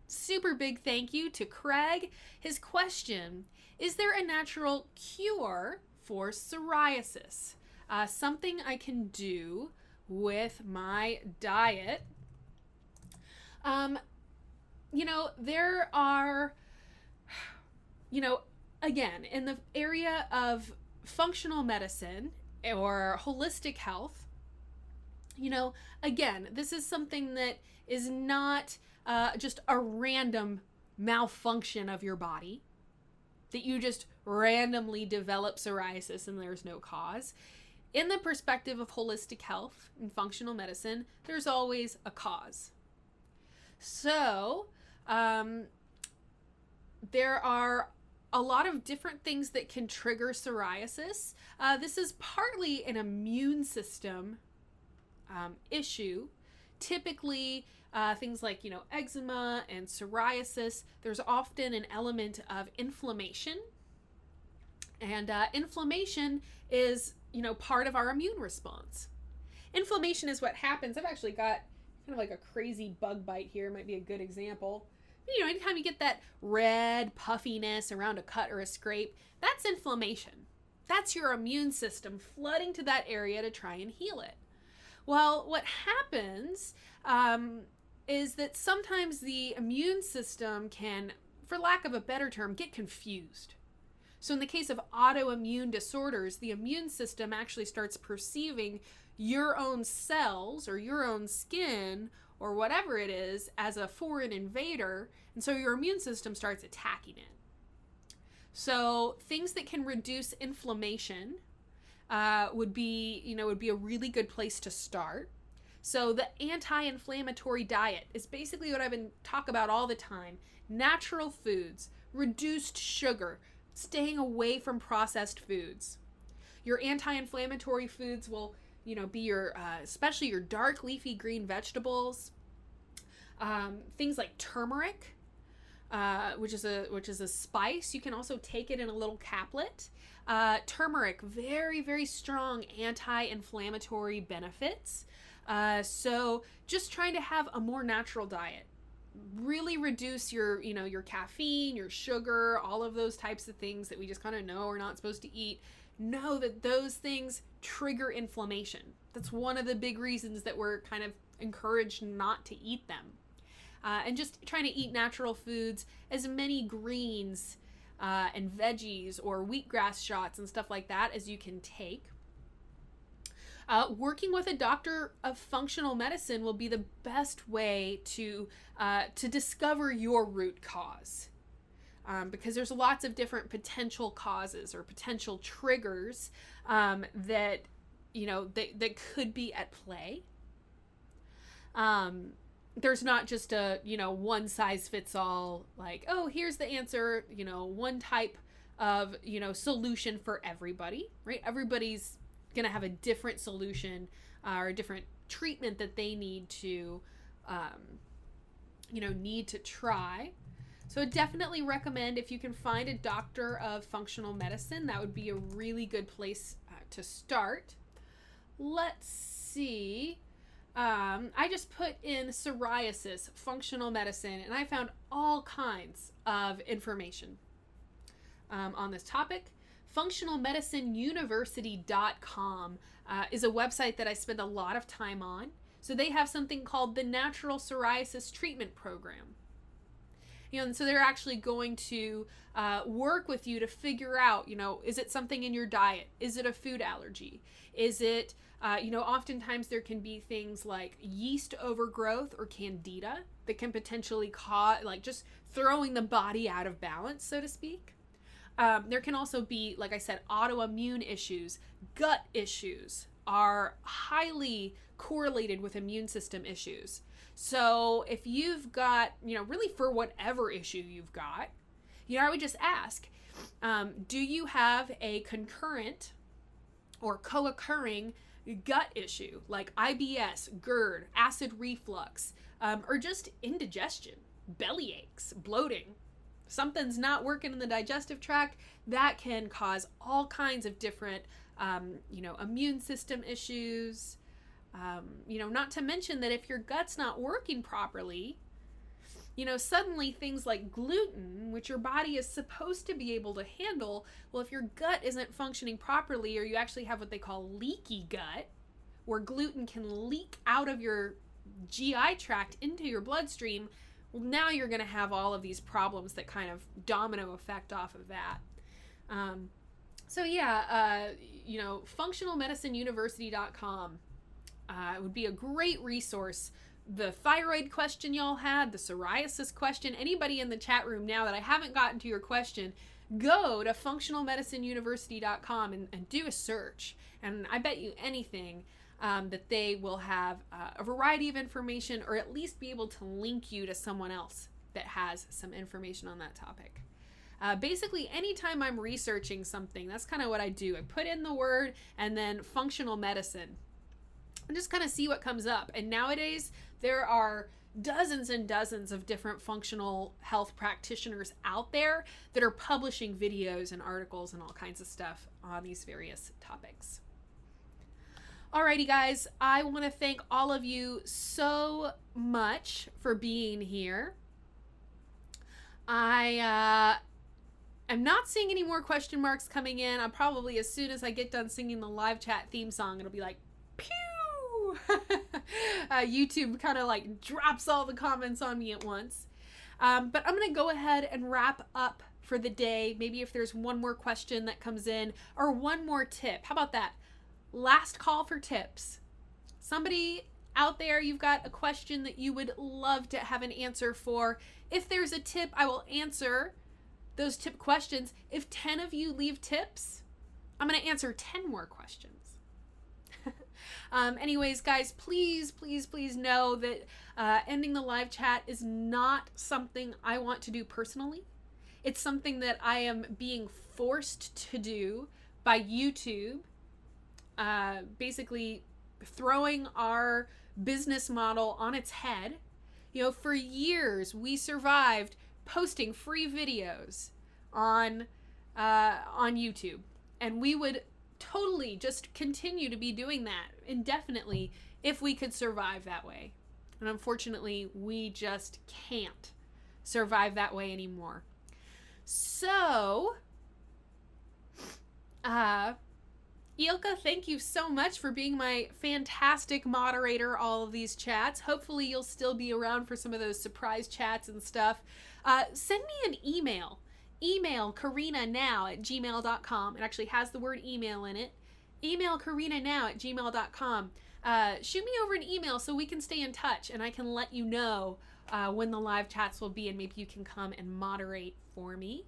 Super big thank you to Craig. His question, is there a natural cure for psoriasis? Something I can do with my diet. There are, again, in the area of functional medicine or holistic health, again, this is something that is not just a random malfunction of your body, that you just randomly develop psoriasis and there's no cause. In the perspective of holistic health and functional medicine, there's always a cause. So, there are a lot of different things that can trigger psoriasis. This is partly an immune system issue. Typically, things like, eczema and psoriasis, there's often an element of inflammation. And inflammation is, part of our immune response. Inflammation is what happens. I've actually got kind of like a crazy bug bite here, might be a good example. Anytime you get that red puffiness around a cut or a scrape, that's inflammation. That's your immune system flooding to that area to try and heal it. Well, what happens is that sometimes the immune system can, for lack of a better term, get confused. So in the case of autoimmune disorders, the immune system actually starts perceiving your own cells or your own skin or whatever it is as a foreign invader, and so your immune system starts attacking it. So things that can reduce inflammation would be a really good place to start. So the anti-inflammatory diet is basically what I've been talking about all the time. Natural foods, reduced sugar, staying away from processed foods. Your anti-inflammatory foods will, be your, especially your dark leafy green vegetables. Things like turmeric, which is a spice. You can also take it in a little caplet. Turmeric, very, very strong anti-inflammatory benefits. So just trying to have a more natural diet. Really reduce your caffeine, your sugar, all of those types of things that we just kind of know we're not supposed to eat. Know that those things trigger inflammation. That's one of the big reasons that we're kind of encouraged not to eat them. And just trying to eat natural foods, as many greens and veggies or wheatgrass shots and stuff like that as you can take. Working with a doctor of functional medicine will be the best way to discover your root cause, because there's lots of different potential causes or potential triggers that could be at play. There's not just a one size fits all, like, oh, here's the answer, one type of solution for everybody, right? Everybody's going to have a different solution or a different treatment that they need to try. So I definitely recommend, if you can find a doctor of functional medicine, that would be a really good place to start. Let's see. I just put in psoriasis, functional medicine, and I found all kinds of information on this topic. Functionalmedicineuniversity.com is a website that I spend a lot of time on. So they have something called the Natural Psoriasis Treatment Program. And so they're actually going to work with you to figure out, is it something in your diet? Is it a food allergy? Is it, oftentimes there can be things like yeast overgrowth or candida that can potentially cause, like, just throwing the body out of balance, so to speak. There can also be, like I said, autoimmune issues. Gut issues are highly correlated with immune system issues. So if you've got, really for whatever issue you've got, I would just ask, do you have a concurrent or co-occurring gut issue like IBS, GERD, acid reflux, or just indigestion, belly aches, bloating? Something's not working in the digestive tract. That can cause all kinds of different, immune system issues. Not to mention that if your gut's not working properly, suddenly things like gluten, which your body is supposed to be able to handle, well, if your gut isn't functioning properly, or you actually have what they call leaky gut, where gluten can leak out of your GI tract into your bloodstream, well, now you're going to have all of these problems that kind of domino effect off of that. functionalmedicineuniversity.com would be a great resource. The thyroid question y'all had, the psoriasis question, anybody in the chat room now that I haven't gotten to your question, go to functionalmedicineuniversity.com and do a search. And I bet you anything that they will have a variety of information, or at least be able to link you to someone else that has some information on that topic. Basically, anytime I'm researching something, that's kind of what I do. I put in the word and then functional medicine and just kind of see what comes up. And nowadays, there are dozens and dozens of different functional health practitioners out there that are publishing videos and articles and all kinds of stuff on these various topics. Alrighty, guys, I want to thank all of you so much for being here. I am not seeing any more question marks coming in. I'm probably, as soon as I get done singing the live chat theme song, it'll be like, pew! YouTube kind of like drops all the comments on me at once. But I'm going to go ahead and wrap up for the day. Maybe if there's one more question that comes in, or one more tip. How about that? Last call for tips. Somebody out there, you've got a question that you would love to have an answer for. If there's a tip, I will answer those tip questions. If 10 of you leave tips, I'm going to answer 10 more questions. Anyways, guys, please, please, please know that ending the live chat is not something I want to do personally. It's something that I am being forced to do by YouTube. Basically throwing our business model on its head. For years we survived posting free videos on YouTube, and we would totally just continue to be doing that indefinitely if we could survive that way. And unfortunately, we just can't survive that way anymore. So, Ilka, thank you so much for being my fantastic moderator all of these chats. Hopefully you'll still be around for some of those surprise chats and stuff. Send me an email. Email corrinanow@gmail.com. It actually has the word email in it. Email corrinanow@gmail.com. Shoot me over an email so we can stay in touch, and I can let you know when the live chats will be, and maybe you can come and moderate for me.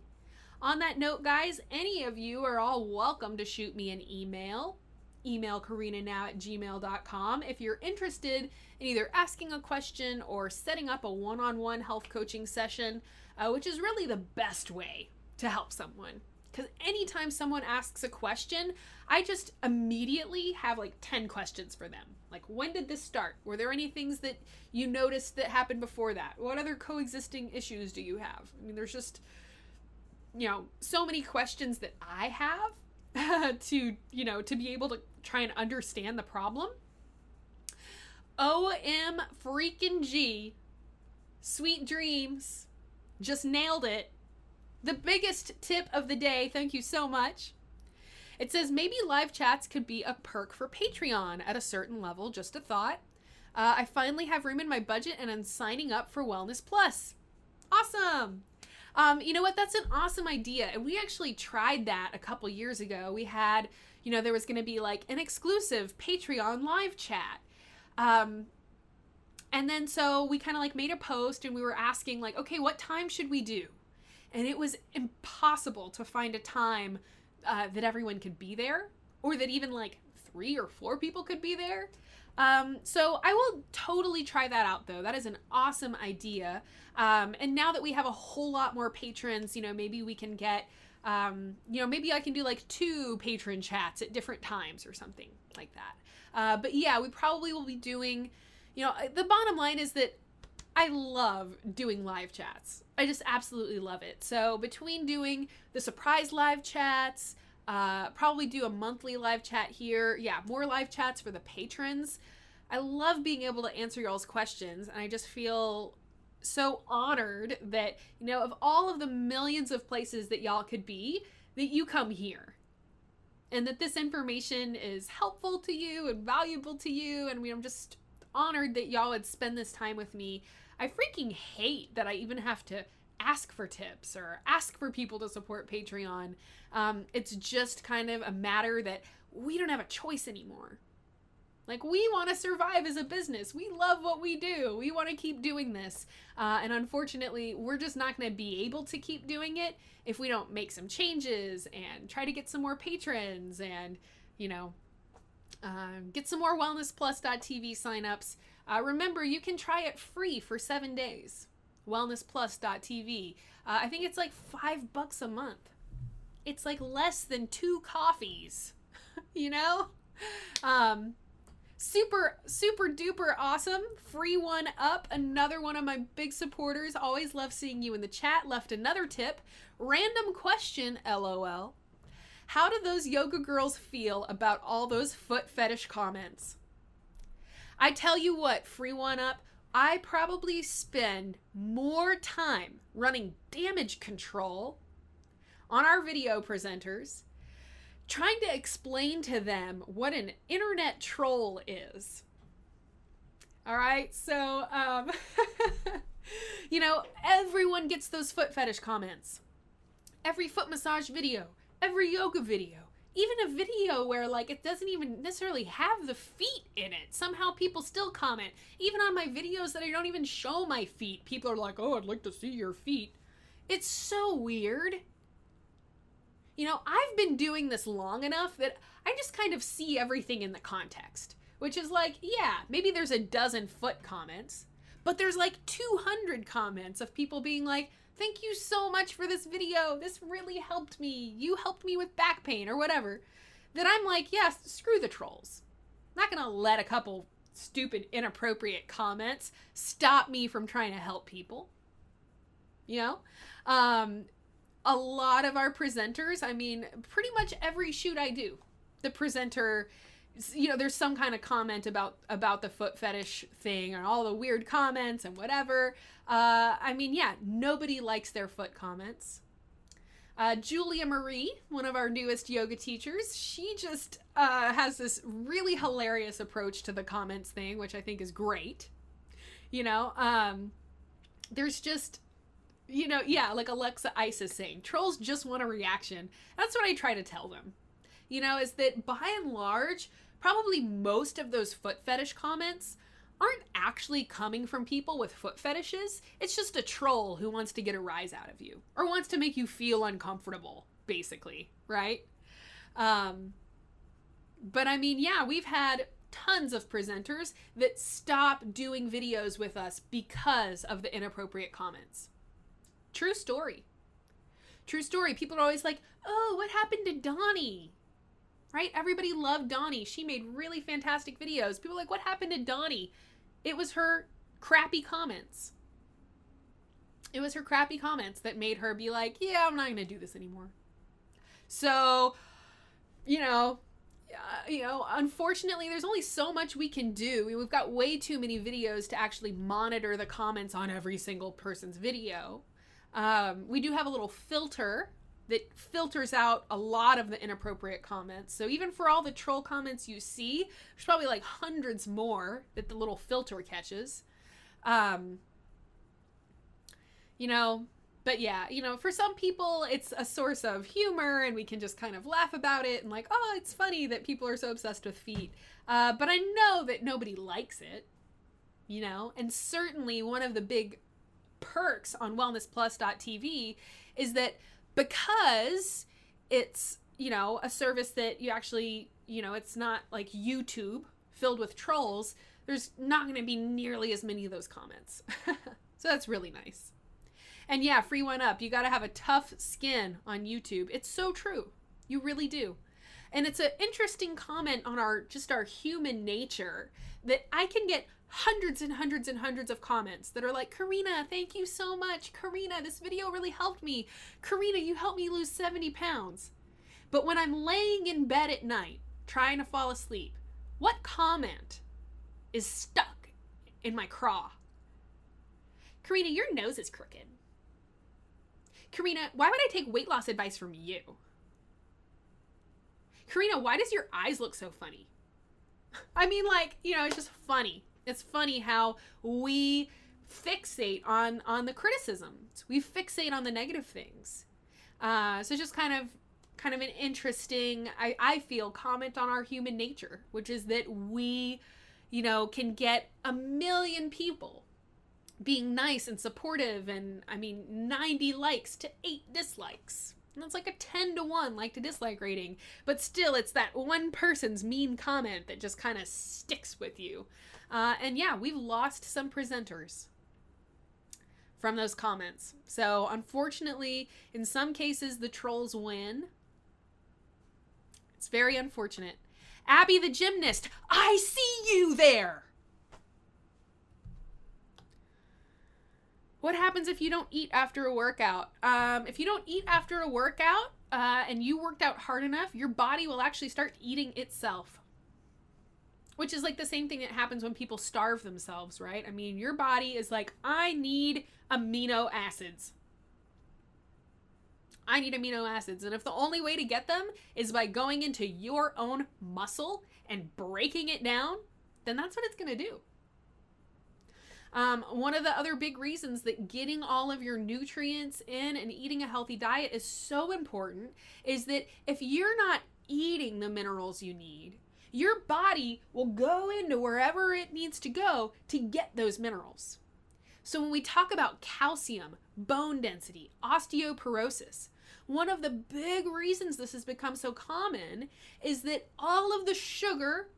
On that note, guys, any of you are all welcome to shoot me an email. Email corrinanow@gmail.com if you're interested in either asking a question or setting up a one-on-one health coaching session, which is really the best way to help someone. Because anytime someone asks a question, I just immediately have like 10 questions for them. Like, when did this start? Were there any things that you noticed that happened before that? What other coexisting issues do you have? I mean, there's just, so many questions that I have to be able to try and understand the problem. OM freaking G. Sweet dreams. Just nailed it. The biggest tip of the day. Thank you so much. It says maybe live chats could be a perk for Patreon at a certain level. Just a thought. I finally have room in my budget and I'm signing up for Wellness Plus. Awesome. You know what? That's an awesome idea. And we actually tried that a couple years ago. We had, there was going to be like an exclusive Patreon live chat. And then so we kind of like made a post and we were asking like, okay, what time should we do? And it was impossible to find a time that everyone could be there, or that even like 3 or 4 people could be there. So I will totally try that out though. That is an awesome idea. And now that we have a whole lot more patrons, maybe we can get, maybe I can do like 2 patron chats at different times or something like that. But yeah, we probably will be doing, the bottom line is that I love doing live chats. I just absolutely love it. So between doing the surprise live chats, probably do a monthly live chat here. Yeah, more live chats for the patrons. I love being able to answer y'all's questions, and I just feel so honored that, of all of the millions of places that y'all could be, that you come here. And that this information is helpful to you and valuable to you, and I'm just honored that y'all would spend this time with me. I freaking hate that I even have to ask for tips or ask for people to support Patreon. It's just kind of a matter that we don't have a choice anymore. Like, we want to survive as a business. We love what we do. We want to keep doing this. And unfortunately, we're just not going to be able to keep doing it if we don't make some changes and try to get some more patrons and, get some more wellnessplus.tv signups. Remember, you can try it free for 7 days. Wellnessplus.tv. I think it's like $5 a month. It's like less than 2 coffees, Super, super duper awesome. Free one up. Another one of my big supporters. Always love seeing you in the chat. Left another tip. Random question, LOL. How do those yoga girls feel about all those foot fetish comments? I tell you what, free one up. I probably spend more time running damage control on our video presenters, trying to explain to them what an internet troll is. All right, so, everyone gets those foot fetish comments. Every foot massage video, every yoga video, even a video where like it doesn't even necessarily have the feet in it. Somehow people still comment. Even on my videos that I don't even show my feet, people are like, oh, I'd like to see your feet. It's so weird. I've been doing this long enough that I just kind of see everything in the context, which is like, yeah, maybe there's a dozen foot comments, but there's like 200 comments of people being like, thank you so much for this video. This really helped me. You helped me with back pain or whatever. That I'm like, yes, screw the trolls. I'm not going to let a couple stupid, inappropriate comments stop me from trying to help people. A lot of our presenters, pretty much every shoot I do, the presenter, there's some kind of comment about the foot fetish thing and all the weird comments and whatever. Nobody likes their foot comments. Julia Marie, one of our newest yoga teachers, she just has this really hilarious approach to the comments thing, which I think is great. There's just, like Alexa Isis saying, trolls just want a reaction. That's what I try to tell them, is that by and large, probably most of those foot fetish comments aren't actually coming from people with foot fetishes. It's just a troll who wants to get a rise out of you or wants to make you feel uncomfortable, basically, right? We've had tons of presenters that stop doing videos with us because of the inappropriate comments. True story. True story. People are always like, oh, what happened to Donnie? Right? Everybody loved Donnie. She made really fantastic videos. People are like, what happened to Donnie? It was her crappy comments. It was her crappy comments that made her be like, yeah, I'm not going to do this anymore. So, unfortunately, there's only so much we can do. We've got way too many videos to actually monitor the comments on every single person's video. We do have a little filter that filters out a lot of the inappropriate comments. So even for all the troll comments you see, there's probably like hundreds more that the little filter catches. you know, but yeah, you know, for some people it's a source of humor and we can just kind of laugh about it and like, oh, it's funny that people are so obsessed with feet. But I know that nobody likes it, you know, and certainly one of the big perks on wellnessplus.tv is that because it's, you know, a service that you actually, you know, it's not like YouTube filled with trolls, there's not going to be nearly as many of those comments. So that's really nice. And yeah, free one up. You got to have a tough skin on YouTube. It's so true. You really do. And it's an interesting comment on our human nature that I can get hundreds and hundreds and hundreds of comments that are like, Corrina, thank you so much. Corrina, this video really helped me. Corrina, you helped me lose 70 pounds. But when I'm laying in bed at night trying to fall asleep, what comment is stuck in my craw? Corrina, your nose is crooked. Corrina, why would I take weight loss advice from you? Corrina, why does your eyes look so funny? I mean, like, you know, it's just funny. It's funny how we fixate on the criticisms. We fixate on the negative things. So it's just kind of an interesting, I feel, comment on our human nature, which is that we, you know, can get a million people being nice and supportive, and I mean 90 likes to 8 dislikes. And it's like a 10-to-1 like to dislike rating, but still it's that one person's mean comment that just kind of sticks with you. And yeah, we've lost some presenters from those comments. So unfortunately, in some cases, the trolls win. It's very unfortunate. Abby the gymnast, I see you there. What happens if you don't eat after a workout? If you don't eat after a workout and you worked out hard enough, your body will actually start eating itself. Which is like the same thing that happens when people starve themselves, right? I mean, your body is like, I need amino acids. I need amino acids. And if the only way to get them is by going into your own muscle and breaking it down, then that's what it's going to do. One of the other big reasons that getting all of your nutrients in and eating a healthy diet is so important is that if you're not eating the minerals you need, your body will go into wherever it needs to go to get those minerals. So when we talk about calcium, bone density, osteoporosis, one of the big reasons this has become so common is that all of the sugar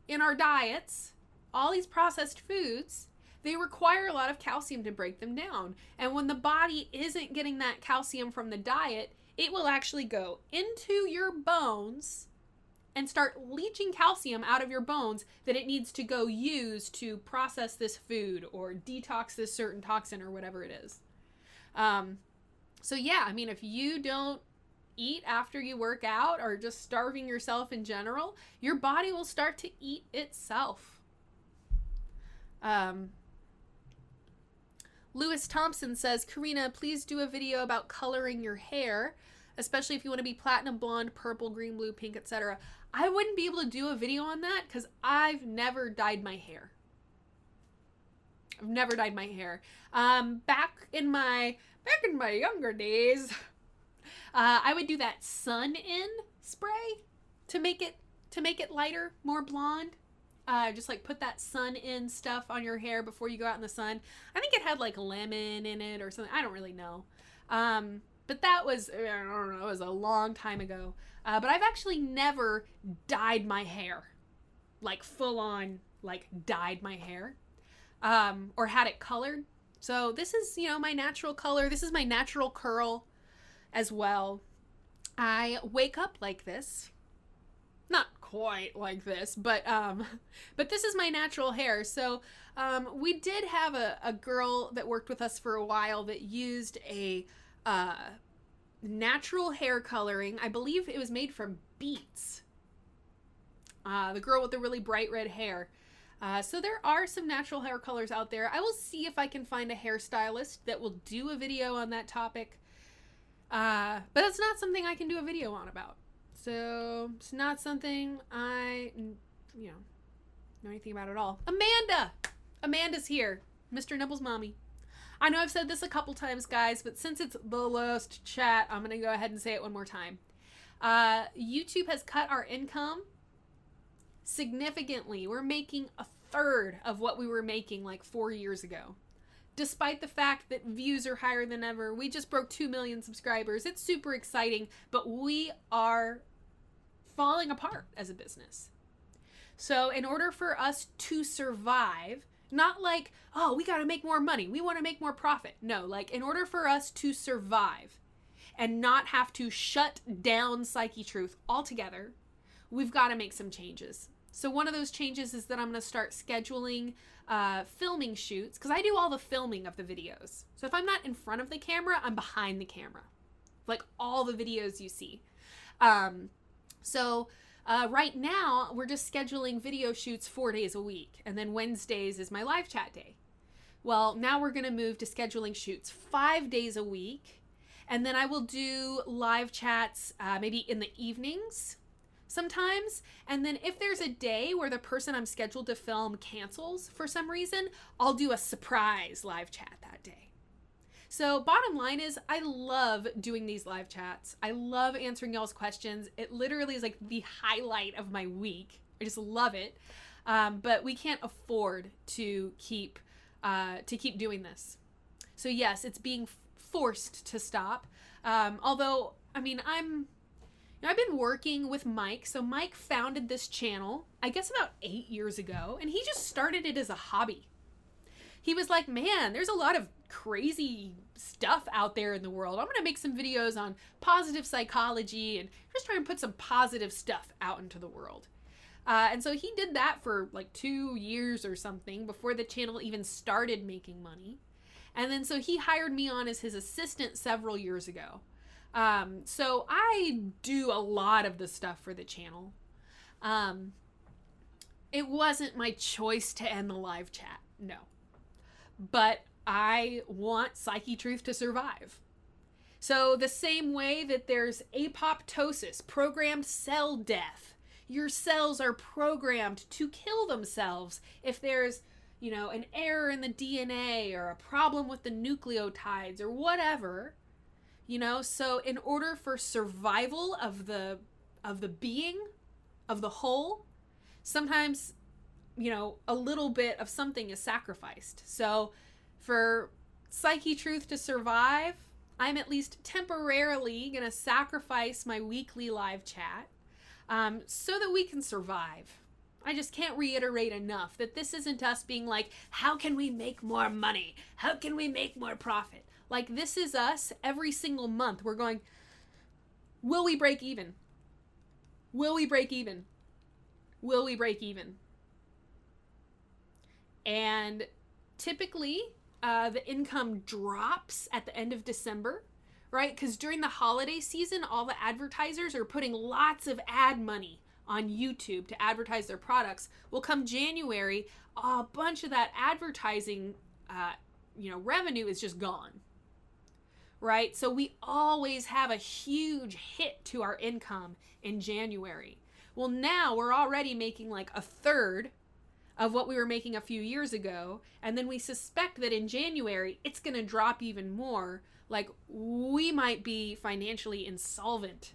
in our diets, all these processed foods, they require a lot of calcium to break them down. And when the body isn't getting that calcium from the diet, it will actually go into your bones and start leaching calcium out of your bones that it needs to go use to process this food or detox this certain toxin or whatever it is. So yeah, I mean, if you don't eat after you work out or just starving yourself in general, your body will start to eat itself. Lewis Thompson says, Corrina, please do a video about coloring your hair, especially if you want to be platinum blonde, purple, green, blue, pink, etc. I wouldn't be able to do a video on that because I've never dyed my hair. I've never dyed my hair. Back in my younger days, I would do that sun-in spray to make it lighter, more blonde. Just like put that sun-in stuff on your hair before you go out in the sun. I think it had like lemon in it or something. I don't really know. But that was, I don't know, it was a long time ago. But I've actually never dyed my hair. Like full on, like dyed my hair. Or had it colored. So this is, you know, my natural color. This is my natural curl as well. I wake up like this. Not quite like this, but this is my natural hair. So we did have a girl that worked with us for a while that used a natural hair coloring. I believe it was made from beets. The girl with the really bright red hair. So there are some natural hair colors out there. I will see if I can find a hairstylist that will do a video on that topic. But it's not something I can do a video on about. So it's not something I, you know anything about at all. Amanda's here. Mr. Nipple's mommy. I know I've said this a couple times, guys, but since it's the lowest chat, I'm going to go ahead and say it one more time. YouTube has cut our income significantly. We're making a third of what we were making like 4 years ago. Despite the fact that views are higher than ever, we just broke 2 million subscribers. It's super exciting, but we are falling apart as a business. So in order for us to survive, not like, oh, we got to make more money, we want to make more profit. No, like in order for us to survive and not have to shut down Psychetruth altogether, we've got to make some changes. So one of those changes is that I'm going to start scheduling filming shoots, because I do all the filming of the videos. So if I'm not in front of the camera, I'm behind the camera. Like all the videos you see. Right now, we're just scheduling video shoots 4 days a week. And then Wednesdays is my live chat day. Well, now we're going to move to scheduling shoots 5 days a week. And then I will do live chats maybe in the evenings sometimes. And then if there's a day where the person I'm scheduled to film cancels for some reason, I'll do a surprise live chat that day. So bottom line is, I love doing these live chats. I love answering y'all's questions. It literally is like the highlight of my week. I just love it. But we can't afford to keep doing this. So yes, it's being forced to stop. Although, I mean, I've been working with Mike. So Mike founded this channel, I guess about 8 years ago, and he just started it as a hobby. He was like, man, there's a lot of crazy stuff out there in the world. I'm going to make some videos on positive psychology and just try and put some positive stuff out into the world. And so he did that for like 2 years or something before the channel even started making money. And then so he hired me on as his assistant several years ago. So I do a lot of the stuff for the channel. It wasn't my choice to end the live chat. No. But I want Psychetruth to survive. So the same way that there's apoptosis, programmed cell death, your cells are programmed to kill themselves if there's, an error in the DNA or a problem with the nucleotides or whatever, so in order for survival of the being, of the whole, sometimes a little bit of something is sacrificed. So for Psychetruth to survive, I'm at least temporarily going to sacrifice my weekly live chat so that we can survive. I just can't reiterate enough that this isn't us being like, how can we make more money? How can we make more profit? Like, this is us every single month. We're going, will we break even? Will we break even? Will we break even? And typically, the income drops at the end of December, right? Because during the holiday season, all the advertisers are putting lots of ad money on YouTube to advertise their products. Well, come January, a bunch of that advertising, revenue is just gone, right? So we always have a huge hit to our income in January. Well, now we're already making like a third of what we were making a few years ago. And then we suspect that in January, it's going to drop even more. Like, we might be financially insolvent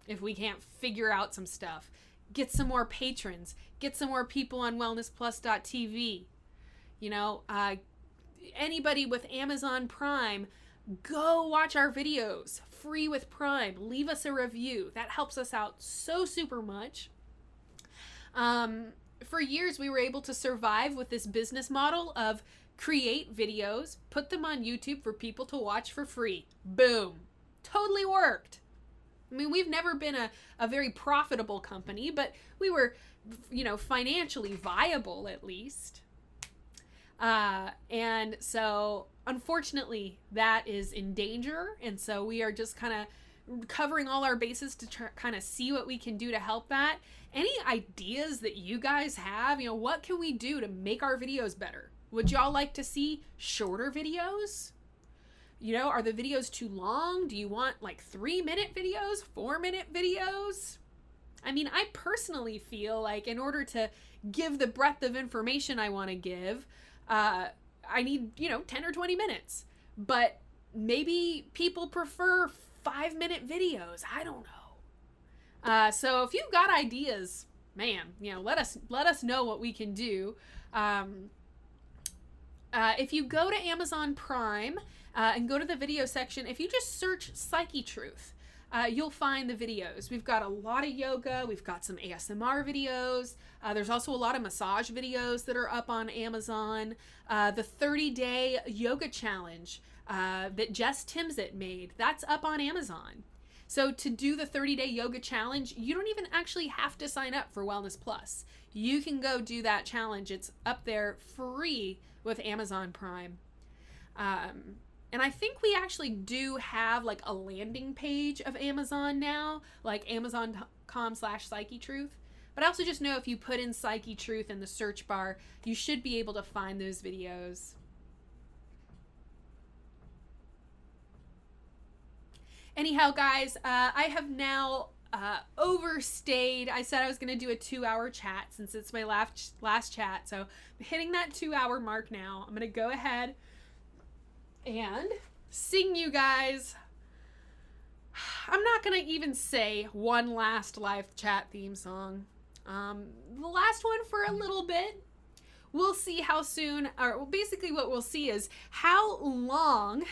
if we can't figure out some stuff. Get some more patrons. Get some more people on wellnessplus.tv. Anybody with Amazon Prime, go watch our videos. Free with Prime. Leave us a review. That helps us out so super much. For years, we were able to survive with this business model of create videos, put them on YouTube for people to watch for free. Boom. Totally worked. I mean, we've never been a very profitable company, but we were, financially viable at least. And so, unfortunately, that is in danger. And so we are just kind of covering all our bases to kind of see what we can do to help that. Any ideas that you guys have, what can we do to make our videos better? Would y'all like to see shorter videos? Are the videos too long? Do you want like 3-minute videos, 4-minute videos? I mean, I personally feel like in order to give the breadth of information I want to give, I need, 10 or 20 minutes. But maybe people prefer 5-minute videos. I don't know. So if you've got ideas, man, let us know what we can do. If you go to Amazon Prime and go to the video section, if you just search Psychetruth, you'll find the videos. We've got a lot of yoga. We've got some ASMR videos. There's also a lot of massage videos that are up on Amazon. The 30-day yoga challenge that Jess Timsit made, that's up on Amazon. So to do the 30-day yoga challenge, you don't even actually have to sign up for Wellness Plus. You can go do that challenge. It's up there free with Amazon Prime. And I think we actually do have like a landing page of Amazon now, like amazon.com/Psychetruth. But I also just know if you put in Psychetruth in the search bar, you should be able to find those videos. Anyhow, guys, I have now overstayed. I said I was going to do a 2-hour chat since it's my last chat. So I'm hitting that 2-hour mark now. I'm going to go ahead and sing you guys. I'm not going to even say one last live chat theme song. The last one for a little bit. We'll see how soon, or basically what we'll see is how long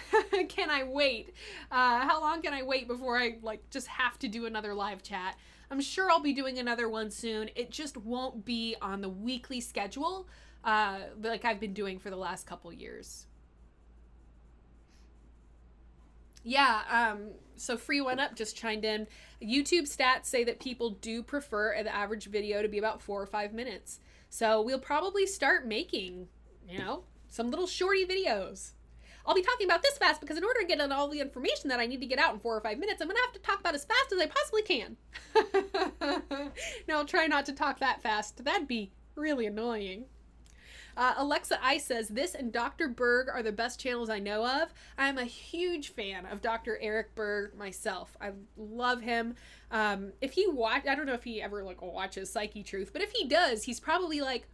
can I wait? How long can I wait before I just have to do another live chat? I'm sure I'll be doing another one soon. It just won't be on the weekly schedule like I've been doing for the last couple years. Yeah, so Free One Up just chimed in. YouTube stats say that people do prefer the average video to be about 4 or 5 minutes. So we'll probably start making, some little shorty videos. I'll be talking about this fast because in order to get all the information that I need to get out in 4 or 5 minutes, I'm going to have to talk about as fast as I possibly can. No, I'll try not to talk that fast. That'd be really annoying. Alexa Ice says, this and Dr. Berg are the best channels I know of. I'm a huge fan of Dr. Eric Berg myself. I love him. If he I don't know if he ever watches Psychetruth, but if he does, he's probably like,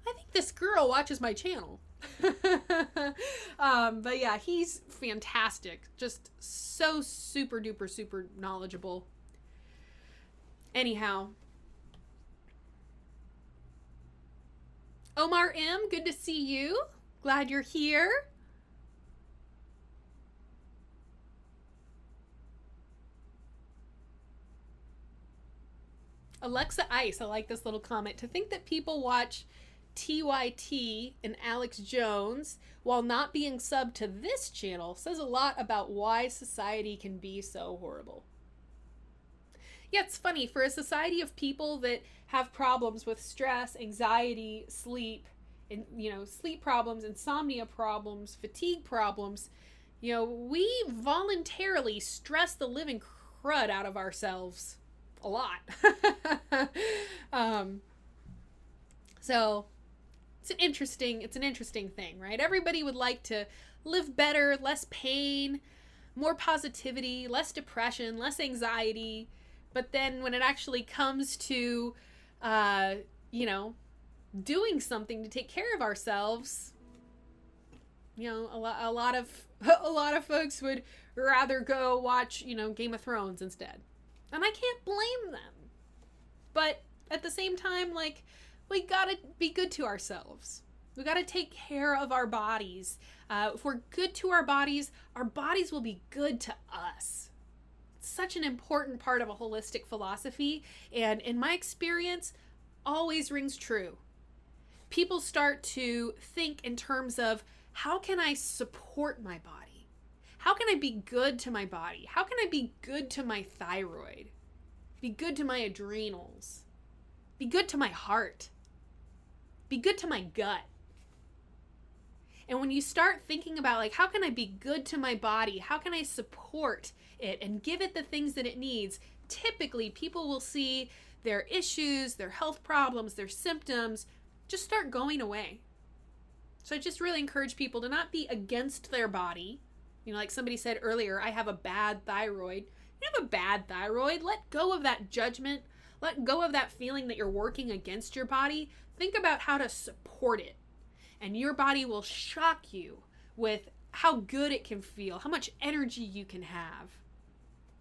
I think this girl watches my channel. But yeah, he's fantastic. Just so super duper super knowledgeable. Anyhow. Omar M., good to see you. Glad you're here. Alexa Ice, I like this little comment. To think that people watch TYT and Alex Jones while not being subbed to this channel says a lot about why society can be so horrible. Yeah, it's funny, for a society of people that have problems with stress, anxiety, sleep, and sleep problems, insomnia problems, fatigue problems, we voluntarily stress the living crud out of ourselves a lot. So it's an interesting thing, right? Everybody would like to live better, less pain, more positivity, less depression, less anxiety. But then when it actually comes to, doing something to take care of ourselves, a lot of folks would rather go watch, Game of Thrones instead. And I can't blame them. But at the same time, we gotta be good to ourselves. We gotta take care of our bodies. If we're good to our bodies will be good to us. Such an important part of a holistic philosophy, and in my experience always rings true. People start to think in terms of, how can I support my body? How can I be good to my body? How can I be good to my thyroid? Be good to my adrenals? Be good to my heart? Be good to my gut? And when you start thinking about how can I be good to my body? How can I support it and give it the things that it needs? Typically, people will see their issues, their health problems, their symptoms just start going away. So I just really encourage people to not be against their body. Like somebody said earlier, I have a bad thyroid. You have a bad thyroid. Let go of that judgment. Let go of that feeling that you're working against your body. Think about how to support it. and your body will shock you with how good it can feel, how much energy you can have.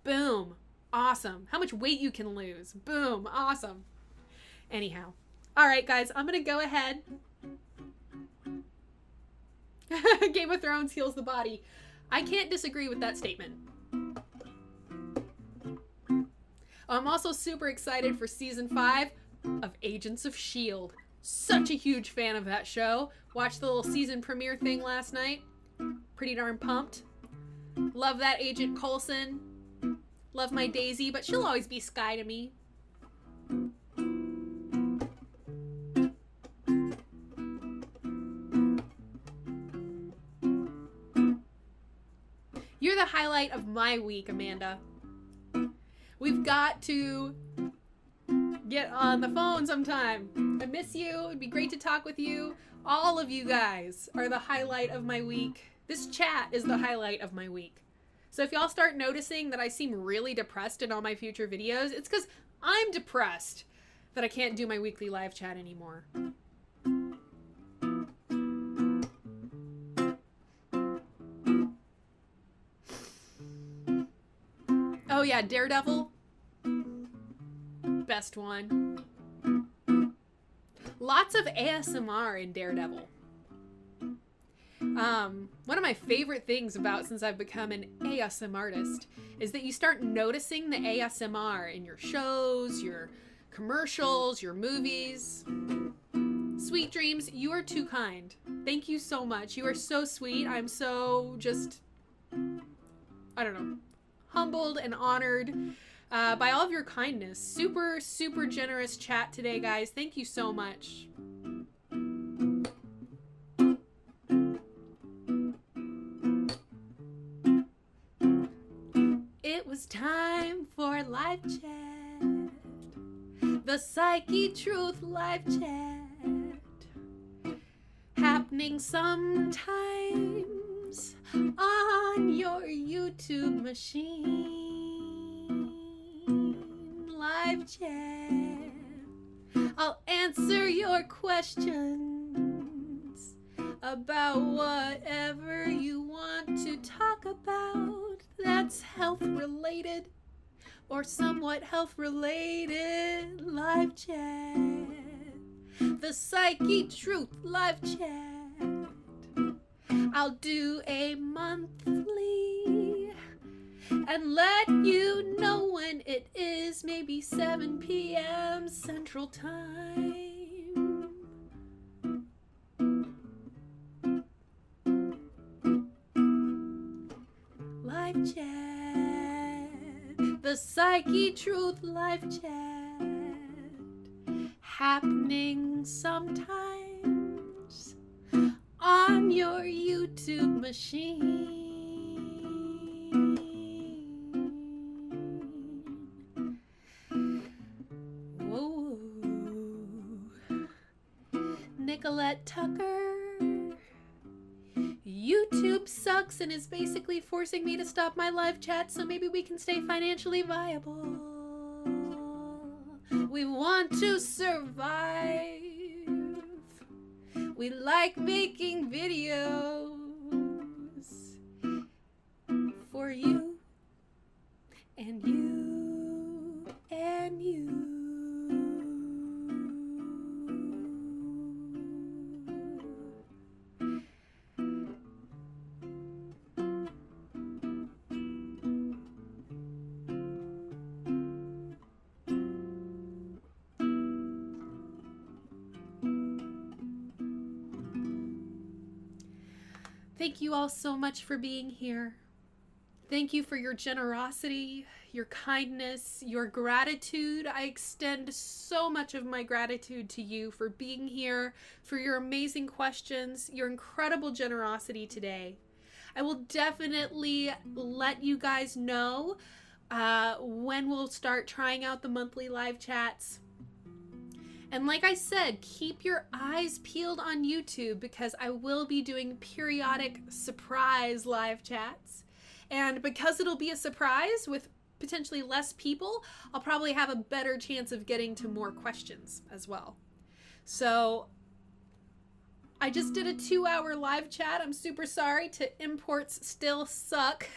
Boom. Awesome. How much weight you can lose. Boom. Awesome. Anyhow. All right, guys, I'm going to go ahead. Game of Thrones heals the body. I can't disagree with that statement. I'm also super excited for season 5 of Agents of S.H.I.E.L.D. Such a huge fan of that show. Watched the little season premiere thing last night. Pretty darn pumped. Love that Agent Coulson. Love my Daisy, but she'll always be Sky to me. You're the highlight of my week, Amanda. We've got to get on the phone sometime. I miss you. It'd be great to talk with you. All of you guys are the highlight of my week. This chat is the highlight of my week. So if y'all start noticing that I seem really depressed in all my future videos, it's because I'm depressed that I can't do my weekly live chat anymore. Oh yeah, Daredevil. Best one. Lots of ASMR in Daredevil. One of my favorite things about since I've become an ASMR artist is that you start noticing the ASMR in your shows, your commercials, your movies. Sweet Dreams, you are too kind. Thank you so much. You are so sweet. I'm so just, I don't know, humbled and honored by all of your kindness. Super, super generous chat today, guys. Thank you so much. It was time for live chat. The Psychetruth live chat. Happening sometimes on your YouTube machine. Live chat. I'll answer your questions about whatever you want to talk about that's health related or somewhat health related. Live chat. The Psychetruth live chat. I'll do a monthly and let you know when it is, maybe 7 p.m. Central Time. Live chat. The Psychetruth live chat. Happening sometimes on your YouTube machine. Whoa. Nicolette Tucker. YouTube sucks and is basically forcing me to stop my live chat so maybe we can stay financially viable. We want to survive. We like making videos for you and you and you. Thank you all so much for being here. Thank you for your generosity, your kindness, your gratitude. I extend so much of my gratitude to you for being here, for your amazing questions, your incredible generosity today. I will definitely let you guys know when we'll start trying out the monthly live chats. And like I said, keep your eyes peeled on YouTube because I will be doing periodic surprise live chats. And because it'll be a surprise with potentially less people, I'll probably have a better chance of getting to more questions as well. So I just did a 2-hour live chat. I'm super sorry. Imports still suck.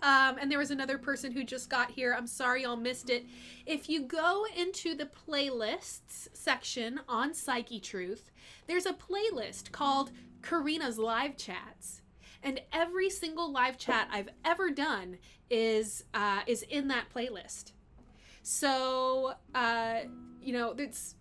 And there was another person who just got here. I'm sorry y'all missed it. If you go into the playlists section on Psychetruth, there's a playlist called Corrina's Live Chats. And every single live chat I've ever done is in that playlist. So, it's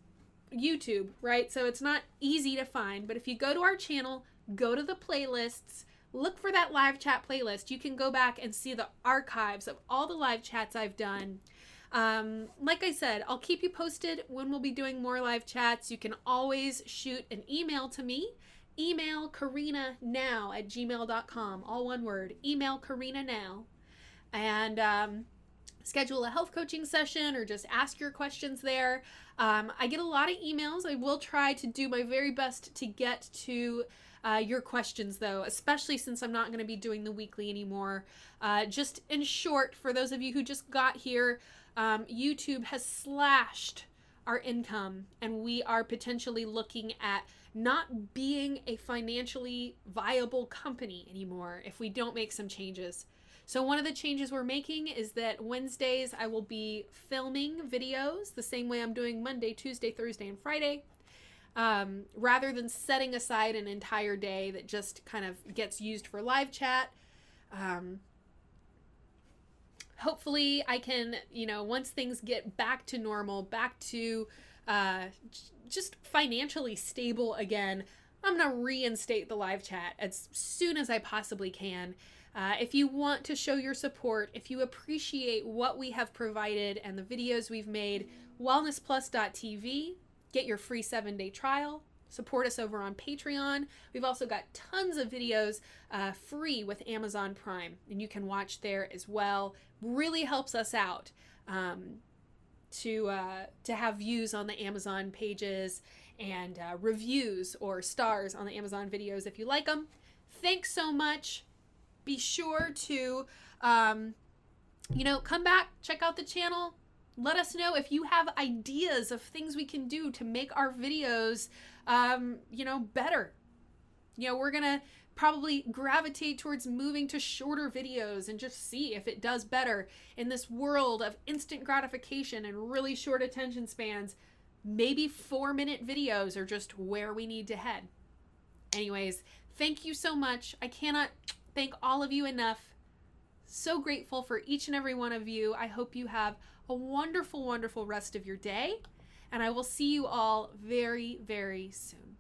YouTube, right? So it's not easy to find. But if you go to our channel, go to the playlists, look for that live chat playlist. You can go back and see the archives of all the live chats I've done. Like I said, I'll keep you posted when we'll be doing more live chats. You can always shoot an email to me. Email corrinanow@gmail.com. All one word. Email corrinanow. And schedule a health coaching session or just ask your questions there. I get a lot of emails. I will try to do my very best to get to your questions, though, especially since I'm not going to be doing the weekly anymore. Just in short, for those of you who just got here, YouTube has slashed our income, and we are potentially looking at not being a financially viable company anymore if we don't make some changes. So one of the changes we're making is that Wednesdays I will be filming videos the same way I'm doing Monday, Tuesday, Thursday, and Friday, rather than setting aside an entire day that just kind of gets used for live chat. Hopefully I can, once things get back to normal, back to just financially stable again, I'm going to reinstate the live chat as soon as I possibly can. If you want to show your support, if you appreciate what we have provided and the videos we've made, wellnessplus.tv, get your free 7-day trial. Support us over on Patreon. We've also got tons of videos free with Amazon Prime, and you can watch there as well. Really helps us out to have views on the Amazon pages and reviews or stars on the Amazon videos if you like them. Thanks so much. Be sure to, come back, check out the channel. Let us know if you have ideas of things we can do to make our videos, better. We're going to probably gravitate towards moving to shorter videos and just see if it does better in this world of instant gratification and really short attention spans. Maybe 4-minute videos are just where we need to head. Anyways, thank you so much. I cannot thank all of you enough. So grateful for each and every one of you. I hope you have a wonderful, wonderful rest of your day, and I will see you all very, very soon.